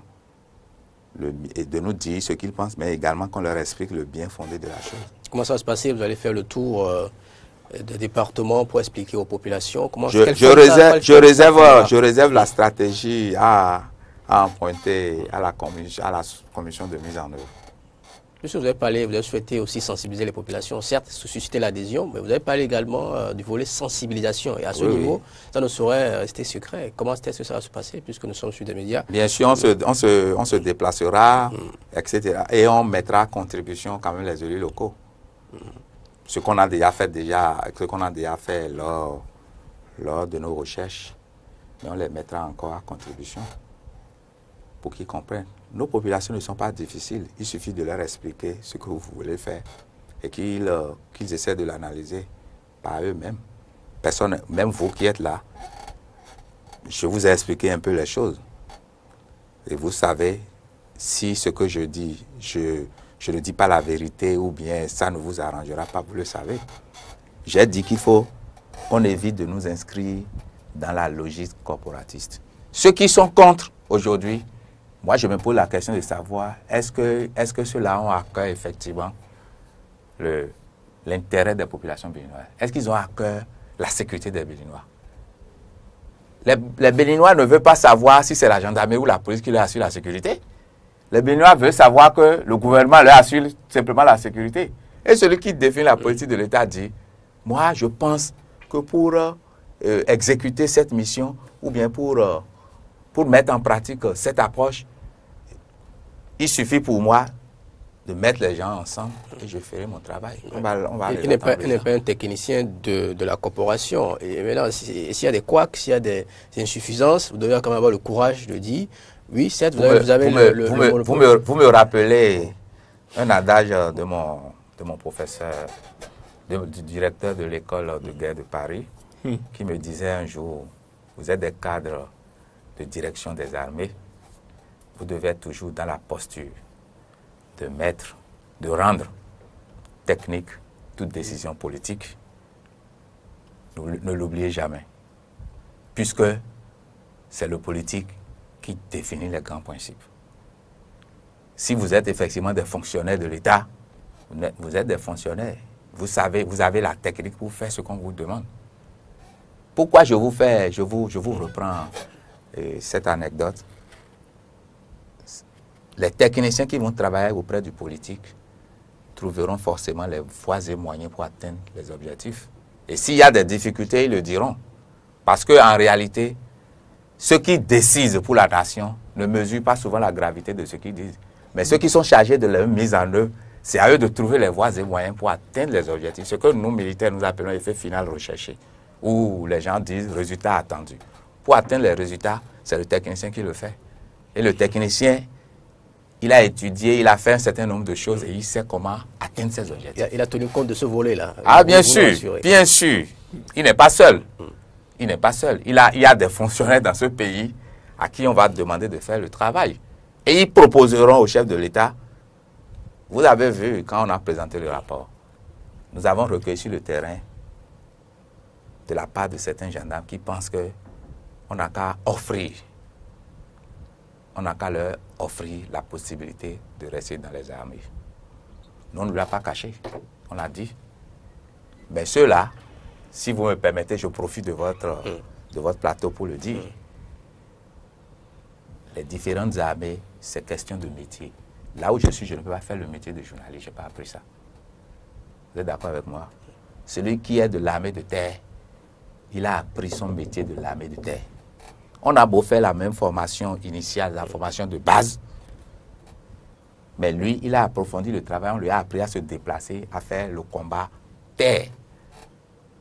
et de nous dire ce qu'ils pensent, mais également qu'on leur explique le bien fondé de la chose. Comment ça va se passer? Vous allez faire le tour des départements pour expliquer aux populations comment je réserve la stratégie à emprunter à la commission de mise en œuvre. Monsieur, vous avez souhaité aussi sensibiliser les populations, certes, susciter l'adhésion, mais vous avez parlé également du volet sensibilisation. Et à ce niveau, ça ne saurait rester secret. Comment est-ce que ça va se passer, puisque nous sommes sur des médias? Bien sûr, on se déplacera, etc. Et on mettra à contribution quand même les élus locaux. Ce qu'on a déjà fait lors de nos recherches, mais on les mettra encore à contribution pour qu'ils comprennent. Nos populations ne sont pas difficiles. Il suffit de leur expliquer ce que vous voulez faire et qu'ils essaient de l'analyser par eux-mêmes. Personne, même vous qui êtes là, je vous ai expliqué un peu les choses. Et vous savez si ce que je dis, je ne dis pas la vérité ou bien ça ne vous arrangera pas, vous le savez. J'ai dit qu'il faut qu'on évite de nous inscrire dans la logique corporatiste. Ceux qui sont contre aujourd'hui, moi, je me pose la question de savoir, est-ce que ceux-là ont à cœur, effectivement, l'intérêt des populations béninoises? Est-ce qu'ils ont à cœur la sécurité des Béninois? Les Béninois ne veulent pas savoir si c'est la gendarmerie ou la police qui leur assure la sécurité. Les Béninois veulent savoir que le gouvernement leur assure simplement la sécurité. Et celui qui définit la politique de l'État dit, moi, je pense que pour exécuter cette mission, ou bien pour mettre en pratique cette approche, il suffit pour moi de mettre les gens ensemble et je ferai mon travail. Il n'est pas un technicien de la corporation. Et maintenant, s'il y a des couacs, s'il y a des insuffisances, vous devez quand même avoir le courage de dire, oui, certes, vous me rappelez un adage de mon professeur, du directeur de l'école de guerre de Paris, qui me disait un jour, vous êtes des cadres de direction des armées, vous devez être toujours dans la posture de rendre technique toute décision politique. Ne l'oubliez jamais, puisque c'est le politique qui définit les grands principes. Si vous êtes effectivement des fonctionnaires de l'État, vous êtes des fonctionnaires, vous avez la technique pour faire ce qu'on vous demande. Pourquoi je vous reprends cette anecdote? Les techniciens qui vont travailler auprès du politique trouveront forcément les voies et moyens pour atteindre les objectifs. Et s'il y a des difficultés, ils le diront. Parce qu'en réalité, ceux qui décident pour la nation ne mesurent pas souvent la gravité de ce qu'ils disent. Mais ceux qui sont chargés de leur mise en œuvre, c'est à eux de trouver les voies et moyens pour atteindre les objectifs. Ce que nous, militaires, nous appelons effet final recherché, où les gens disent résultat attendu. Pour atteindre les résultats, c'est le technicien qui le fait. Et le technicien, il a étudié, il a fait un certain nombre de choses et il sait comment atteindre ses objectifs. Il a tenu compte de ce volet-là. Ah, bien sûr, bien sûr. Il n'est pas seul. Il n'est pas seul. Il y a des fonctionnaires dans ce pays à qui on va demander de faire le travail. Et ils proposeront au chef de l'État. Vous avez vu, quand on a présenté le rapport, nous avons recueilli sur le terrain de la part de certains gendarmes qui pensent qu'on n'a qu'à offrir. On n'a qu'à leur offrir la possibilité de rester dans les armées. Nous, on ne l'a pas caché. On l'a dit. Mais ceux-là, si vous me permettez, je profite de votre plateau pour le dire. Les différentes armées, c'est question de métier. Là où je suis, je ne peux pas faire le métier de journaliste. Je n'ai pas appris ça. Vous êtes d'accord avec moi? Celui qui est de l'armée de terre, il a appris son métier de l'armée de terre. On a beau faire la même formation initiale, la formation de base, mais lui, il a approfondi le travail, on lui a appris à se déplacer, à faire le combat terre.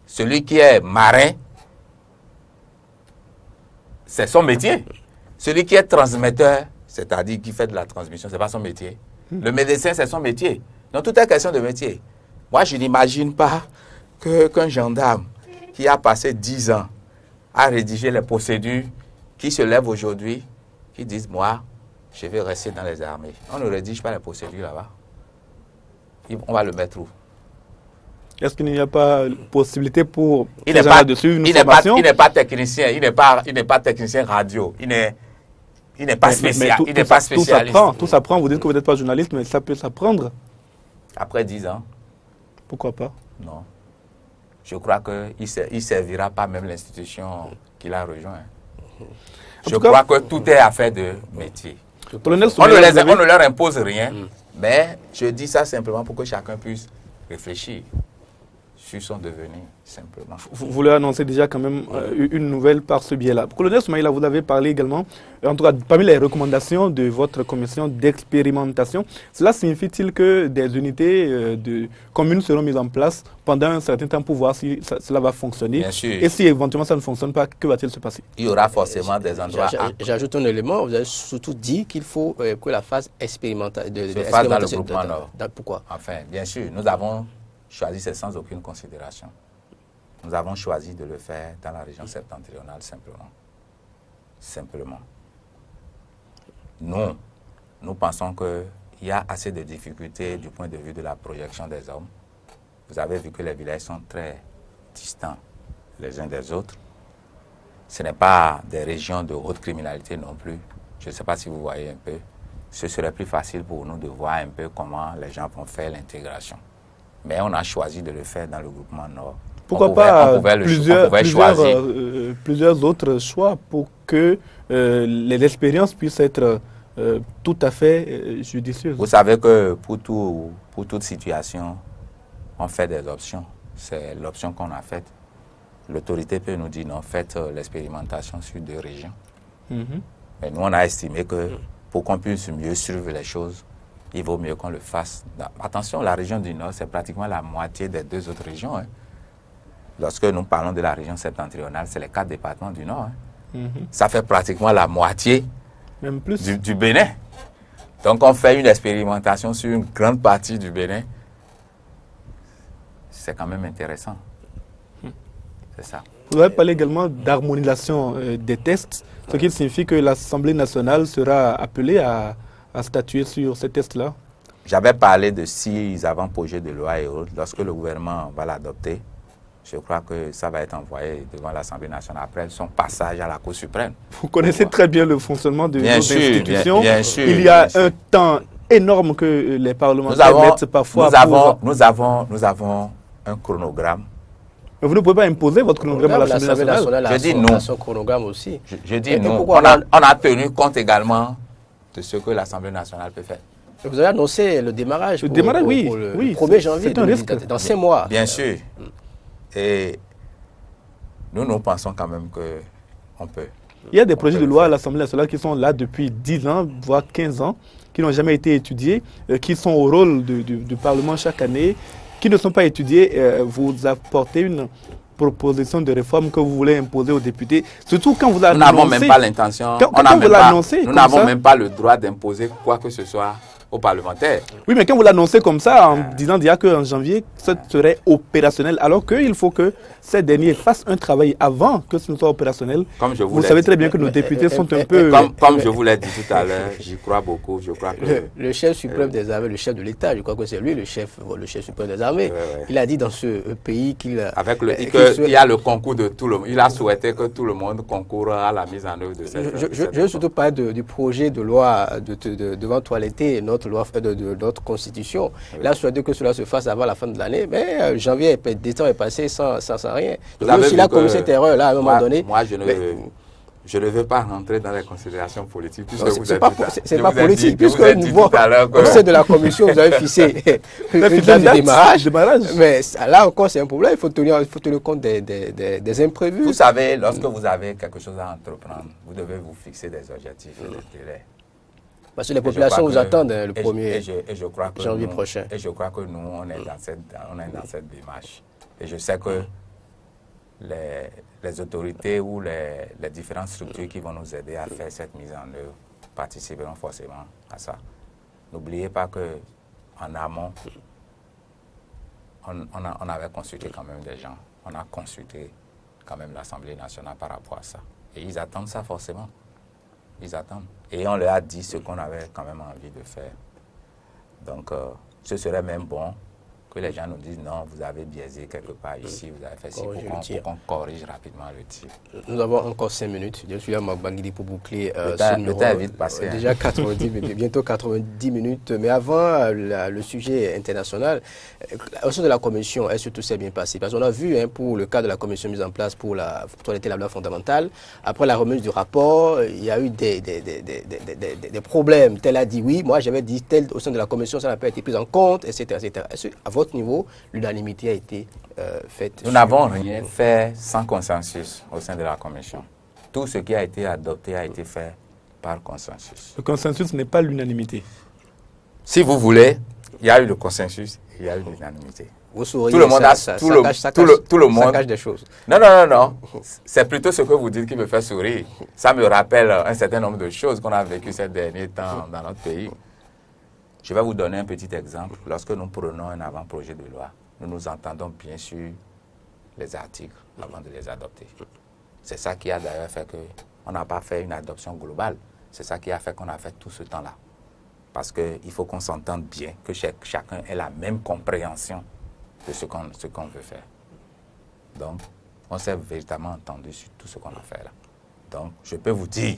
Celui qui est marin, c'est son métier. Celui qui est transmetteur, c'est-à-dire qui fait de la transmission, ce n'est pas son métier. Le médecin, c'est son métier. Donc, tout est question de métier. Moi, je n'imagine pas qu'un gendarme qui a passé 10 ans à rédiger les procédures qui se lèvent aujourd'hui, qui disent, moi, je vais rester dans les armées. On ne rédige pas les procédures là-bas. On va le mettre où? Est-ce qu'il n'y a pas possibilité pour il n'est pas, de suivre une formation? Il n'est pas technicien, il n'est pas technicien radio, il n'est pas spécialiste. Il n'est pas spécialiste. Tout s'apprend, vous dites que vous n'êtes pas journaliste, mais ça peut s'apprendre. Après 10 ans. Pourquoi pas? Non. Je crois qu'il ne servira pas même l'institution qu'il a rejoint. Je crois que tout est affaire de métier. On ne leur impose rien, mais je dis ça simplement pour que chacun puisse réfléchir sur son devenir, simplement. Vous leur annoncez déjà quand même une nouvelle par ce biais-là. Colonel Soumaïla, vous avez parlé également, en tout cas parmi les recommandations de votre commission d'expérimentation, cela signifie-t-il que des unités de communes seront mises en place pendant un certain temps pour voir si cela va fonctionner? Bien sûr. Et si éventuellement ça ne fonctionne pas, que va-t-il se passer? Il y aura forcément des endroits... J'ajoute un élément, vous avez surtout dit qu'il faut que la phase expérimentale se fasse dans le groupement Nord. Pourquoi? Enfin, bien sûr, nous avons choisi ça sans aucune considération. Nous avons choisi de le faire dans la région septentrionale simplement. Simplement. Nous pensons qu'il y a assez de difficultés du point de vue de la projection des hommes. Vous avez vu que les villages sont très distants les uns des autres. Ce n'est pas des régions de haute criminalité non plus. Je ne sais pas si vous voyez un peu. Ce serait plus facile pour nous de voir un peu comment les gens vont faire l'intégration. Mais on a choisi de le faire dans le groupement Nord. Pourquoi pas plusieurs autres choix pour que les expériences puissent être tout à fait judicieuses? Vous savez que pour toute situation, on fait des options. C'est l'option qu'on a faite. L'autorité peut nous dire non, faites l'expérimentation sur 2 régions. Mais nous, on a estimé que pour qu'on puisse mieux suivre les choses, il vaut mieux qu'on le fasse. Attention, la région du Nord, c'est pratiquement la moitié des 2 autres régions. Lorsque nous parlons de la région septentrionale, c'est les 4 départements du Nord. Ça fait pratiquement la moitié même plus. Du Bénin. Donc, on fait une expérimentation sur une grande partie du Bénin. C'est quand même intéressant. C'est ça. Vous avez parlé également d'harmonisation des tests, ce qui signifie que l'Assemblée nationale sera appelée à statuer sur ces tests-là? J'avais parlé de 6 avant-projets de loi et autres. Lorsque le gouvernement va l'adopter, je crois que ça va être envoyé devant l'Assemblée nationale après son passage à la Cour suprême. Vous connaissez très bien le fonctionnement de nos institutions. Bien sûr, il y a un temps énorme que les parlementaires mettent parfois nous avons un chronogramme. Mais vous ne pouvez pas imposer votre chronogramme à l'Assemblée nationale. Je dis non. Son chronogramme aussi. Je dis non. On a tenu compte également de ce que l'Assemblée nationale peut faire. Vous avez annoncé le démarrage pour le 1er janvier, c'est un risque. Dans 5 mois. Bien sûr. Et nous pensons quand même qu'on peut. Il y a des projets de loi à l'Assemblée nationale qui sont là depuis 10 ans, voire 15 ans, qui n'ont jamais été étudiés, qui sont au rôle du Parlement chaque année, qui ne sont pas étudiés. Vous apportez une proposition de réforme que vous voulez imposer aux députés, surtout quand vous l'annoncez. Nous n'avons même pas l'intention, nous n'avons même pas le droit d'imposer quoi que ce soit aux parlementaires. Oui, mais quand vous l'annoncez comme ça, en disant déjà qu'en janvier, ça serait opérationnel, alors qu'il faut que ces derniers fassent un travail avant que ce ne soit opérationnel. Vous savez très bien que nos députés sont un peu... Comme je vous l'ai dit tout à l'heure, j'y crois beaucoup. Je crois que le chef suprême des armées, le chef de l'État, je crois que c'est lui le chef suprême des armées. Il a dit dans ce pays qu'il... Il y a le concours de tout le monde. Il a souhaité que tout le monde concourt à la mise en œuvre de cette... Je veux surtout parler du projet de loi devant toiletter notre loi de notre constitution. Il a souhaité que cela se fasse avant la fin de l'année, mais janvier, des temps est passé sans rien. Il a commis cette erreur là à un moment donné. Moi, je ne veux pas rentrer dans les considérations politiques. C'est pas politique, puisque au sein de la commission, vous avez fixé une date de démarrage. Mais là encore, c'est un problème. Il faut tenir compte des imprévus. Vous savez, lorsque vous avez quelque chose à entreprendre, vous devez vous fixer des objectifs et des délais. Parce que les populations vous attendent le 1er janvier prochain. Et je crois que nous, on est dans cette démarche. Et je sais que les autorités ou les différentes structures qui vont nous aider à faire cette mise en œuvre participeront forcément à ça. N'oubliez pas qu'en amont, on avait consulté quand même des gens. On a consulté quand même l'Assemblée nationale par rapport à ça. Et ils attendent ça forcément. Ils attendent. Et on leur a dit ce qu'on avait quand même envie de faire. Donc, ce serait même bon que les gens nous disent non, vous avez biaisé quelque part ici, vous avez fait ci, pour qu'on corrige rapidement le tir. Nous avons encore 5 minutes. Je suis là, Magbangidi, pour boucler le temps est vite passé. Déjà 90 minutes, bientôt 90 minutes. Mais avant le sujet international, au sein de la commission, est-ce que tout s'est bien passé? Parce qu'on a vu pour le cas de la commission mise en place pour traiter la loi fondamentale, après la remise du rapport, il y a eu des problèmes. Tel a dit oui, moi j'avais dit tel au sein de la commission, ça n'a pas été pris en compte, etc. etc. Est-ce que, à votre niveau, l'unanimité a été faite? Nous n'avons rien fait sans consensus au sein de la commission. Tout ce qui a été adopté a été fait par consensus. Le consensus n'est pas l'unanimité. Si vous voulez, il y a eu le consensus, il y a eu l'unanimité. Vous souriez, tout le monde tout le monde. Ça cache des choses. Non, non, non, non. C'est plutôt ce que vous dites qui me fait sourire. Ça me rappelle un certain nombre de choses qu'on a vécues ces derniers temps dans notre pays. Je vais vous donner un petit exemple. Lorsque nous prenons un avant-projet de loi, nous nous entendons bien sûr les articles avant de les adopter. C'est ça qui a d'ailleurs fait qu'on n'a pas fait une adoption globale. C'est ça qui a fait qu'on a fait tout ce temps-là. Parce qu'il faut qu'on s'entende bien, que chacun ait la même compréhension de ce qu'on veut faire. Donc, on s'est véritablement entendu sur tout ce qu'on a fait là. Donc, je peux vous dire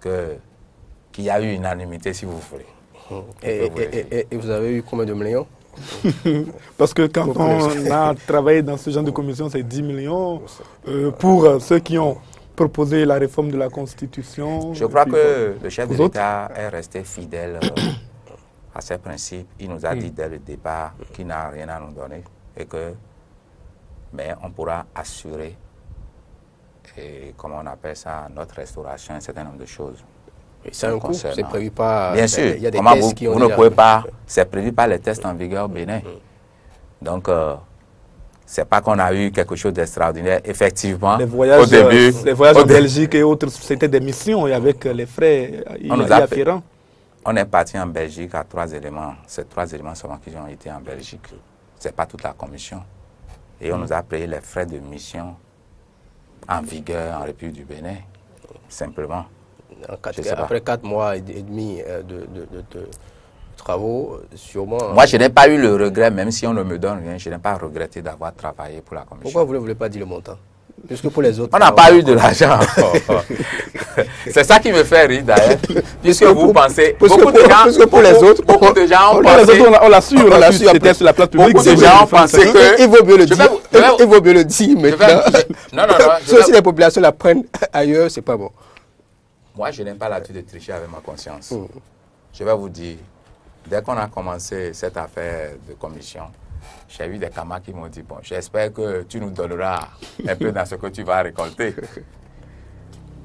qu'il y a eu unanimité, si vous voulez. Et vous avez eu combien de millions? Parce que quand on a travaillé dans ce genre de commission, c'est 10 millions. Pour ceux qui ont proposé la réforme de la Constitution. Je crois que le chef de l'État est resté fidèle à ses principes. Il nous a dit dès le départ qu'il n'a rien à nous donner et mais on pourra assurer, comment on appelle ça, notre restauration, un certain nombre de choses. C'est un coût, c'est prévu par... Bien sûr, il y a des tests qui ont vous ne pouvez pas, c'est prévu par les tests en vigueur au Bénin. Donc, c'est pas qu'on a eu quelque chose d'extraordinaire. Effectivement, les voyages, au début... Les voyages en Belgique et autres, c'était des missions et avec les frais afférents. On est parti en Belgique à 3 éléments. Ces 3 éléments seulement qui ont été en Belgique. Ce n'est pas toute la commission. Et on nous a payé les frais de mission en vigueur en République du Bénin, simplement. Après 4 mois et demi de travaux, sûrement... Moi, je n'ai pas eu le regret, même si on ne me donne rien, je n'ai pas regretté d'avoir travaillé pour la commission. Pourquoi vous ne voulez pas dire le montant? Puisque pour les autres... On n'a pas eu de l'argent encore. C'est ça qui me fait rire d'ailleurs. Puisque vous pensez... Beaucoup de gens... Pour les autres... Beaucoup de gens ont pensé... On l'a su, c'était sur la place publique. Beaucoup de gens ont pensé que... Il vaut mieux le dire. Il vaut mieux le dire maintenant. Non, non, non. Si aussi les populations la prennent ailleurs, c'est pas bon. Moi, je n'ai pas l'habitude de tricher avec ma conscience. Je vais vous dire, dès qu'on a commencé cette affaire de commission, j'ai eu des camarades qui m'ont dit, bon, j'espère que tu nous donneras un peu dans ce que tu vas récolter.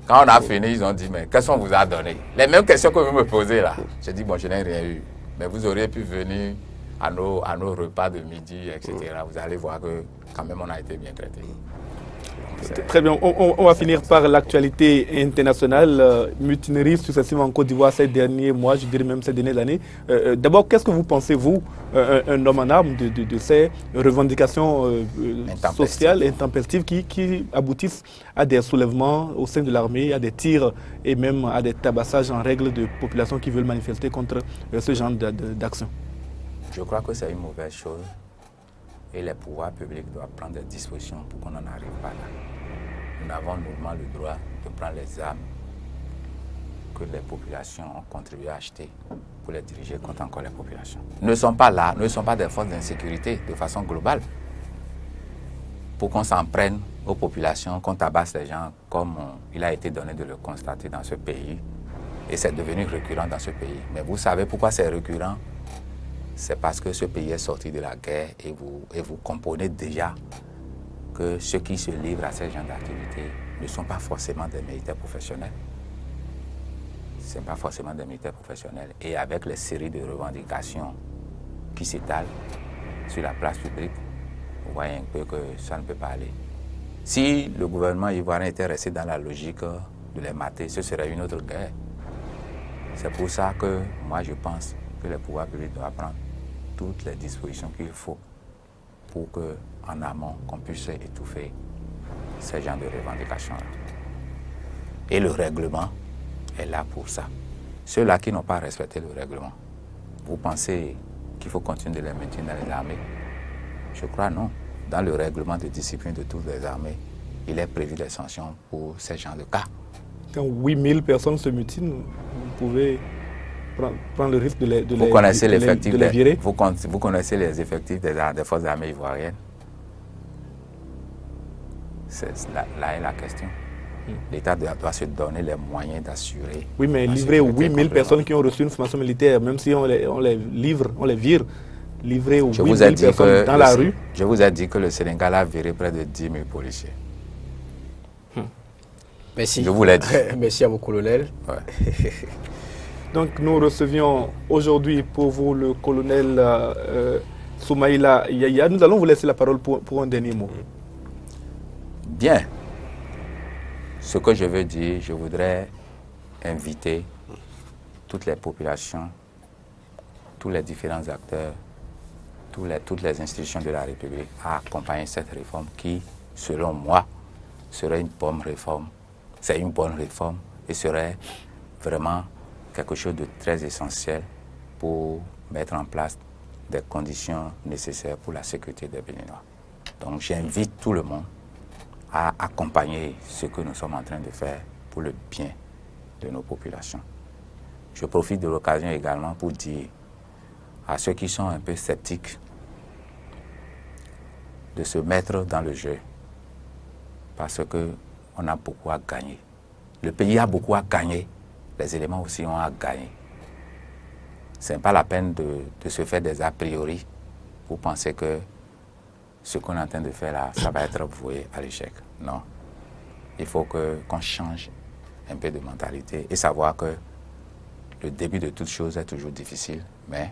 Quand on a fini, ils ont dit, mais qu'est-ce qu'on vous a donné? Les mêmes questions que vous me posez là. J'ai dit, bon, je n'ai rien eu. Mais vous auriez pu venir à nos repas de midi, etc. Vous allez voir que quand même on a été bien traités. Très bien, on va finir par l'actualité internationale. Mutinerie successive en Côte d'Ivoire ces derniers mois, je dirais même ces dernières années. D'abord, qu'est-ce que vous pensez, vous, un homme en armes, de ces revendications sociales intempestives qui aboutissent à des soulèvements au sein de l'armée, à des tirs et même à des tabassages en règle de populations qui veulent manifester contre ce genre d'action? Je crois que c'est une mauvaise chose. Et les pouvoirs publics doivent prendre des dispositions pour qu'on n'en arrive pas là. Nous avons nullement le droit de prendre les armes que les populations ont contribué à acheter pour les diriger contre encore les populations. Ne sont pas là, ne sont pas des forces d'insécurité de façon globale pour qu'on s'en prenne aux populations, qu'on tabasse les gens comme il a été donné de le constater dans ce pays. Et c'est devenu récurrent dans ce pays. Mais vous savez pourquoi c'est récurrent? C'est parce que ce pays est sorti de la guerre et vous comprenez déjà que ceux qui se livrent à ces genres d'activités ne sont pas forcément des militaires professionnels. Ce ne sont pas forcément des militaires professionnels. Et avec les séries de revendications qui s'étalent sur la place publique, vous voyez un peu que ça ne peut pas aller. Si le gouvernement ivoirien était resté dans la logique de les mater, ce serait une autre guerre. C'est pour ça que moi je pense que les pouvoirs publics doivent prendre toutes les dispositions qu'il faut pour qu'en amont, qu'on puisse étouffer ces genres de revendications-là. Et le règlement est là pour ça. Ceux-là qui n'ont pas respecté le règlement, vous pensez qu'il faut continuer de les maintenir dans les armées? Je crois non. Dans le règlement de discipline de toutes les armées, il est prévu des sanctions pour ces genres de cas. Quand 8000 personnes se mutinent, vous pouvez prendre le risque de les virer? Vous connaissez les effectifs des forces armées ivoiriennes? Là est la question. L'État doit se donner les moyens d'assurer. Oui, mais livrer 8000 personnes qui ont reçu une formation militaire, même si on les vire, livrer 8000 personnes dans la rue. Je vous ai dit que le Sénégal a viré près de 10 000 policiers. Merci. Je vous l'ai dit. Merci à vous, colonel. Ouais. Donc, nous recevions aujourd'hui pour vous le colonel Soumaïla Yaya. Nous allons vous laisser la parole pour un dernier mot. Bien. Ce que je veux dire, je voudrais inviter toutes les populations, tous les différents acteurs, toutes les institutions de la République à accompagner cette réforme qui, selon moi, serait une bonne réforme. C'est une bonne réforme et serait vraiment quelque chose de très essentiel pour mettre en place des conditions nécessaires pour la sécurité des Béninois. Donc j'invite tout le monde à accompagner ce que nous sommes en train de faire pour le bien de nos populations. Je profite de l'occasion également pour dire à ceux qui sont un peu sceptiques de se mettre dans le jeu parce qu'on a beaucoup à gagner. Le pays a beaucoup à gagner, les éléments aussi ont à gagner. Ce n'est pas la peine de se faire des a priori pour penser que ce qu'on est en train de faire là, ça va être voué à l'échec. Non. Il faut qu'on change un peu de mentalité et savoir que le début de toute chose est toujours difficile, mais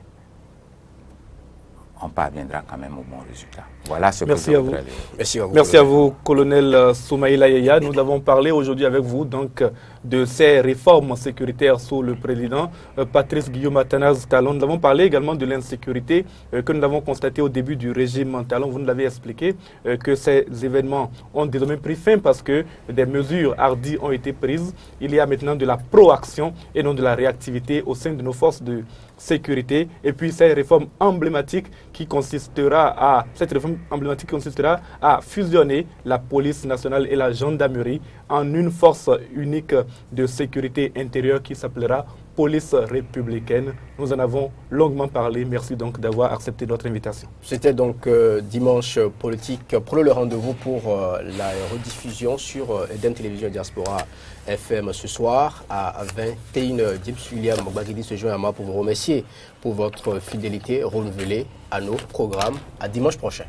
on parviendra quand même au bon résultat. Voilà ce que je voudrais dire. Merci à vous, colonel Soumaïla Yaya. Nous avons parlé aujourd'hui avec vous donc de ces réformes sécuritaires sous le président Patrice Guillaume Athanase Talon. Nous avons parlé également de l'insécurité que nous avons constatée au début du régime Talon. Vous nous l'avez expliqué que ces événements ont désormais pris fin parce que des mesures hardies ont été prises. Il y a maintenant de la proaction et non de la réactivité au sein de nos forces de sécurité. Et puis cette réforme emblématique qui consistera à fusionner la police nationale et la gendarmerie en une force unique de sécurité intérieure qui s'appellera police républicaine. Nous en avons longuement parlé. Merci donc d'avoir accepté notre invitation. C'était donc Dimanche Politique. Prenez le rendez-vous pour la rediffusion sur Eden Télévision Diaspora FM ce soir à 21h. Dips William Bagidi se joint à moi pour vous remercier pour votre fidélité renouvelée à nos programmes. À dimanche prochain.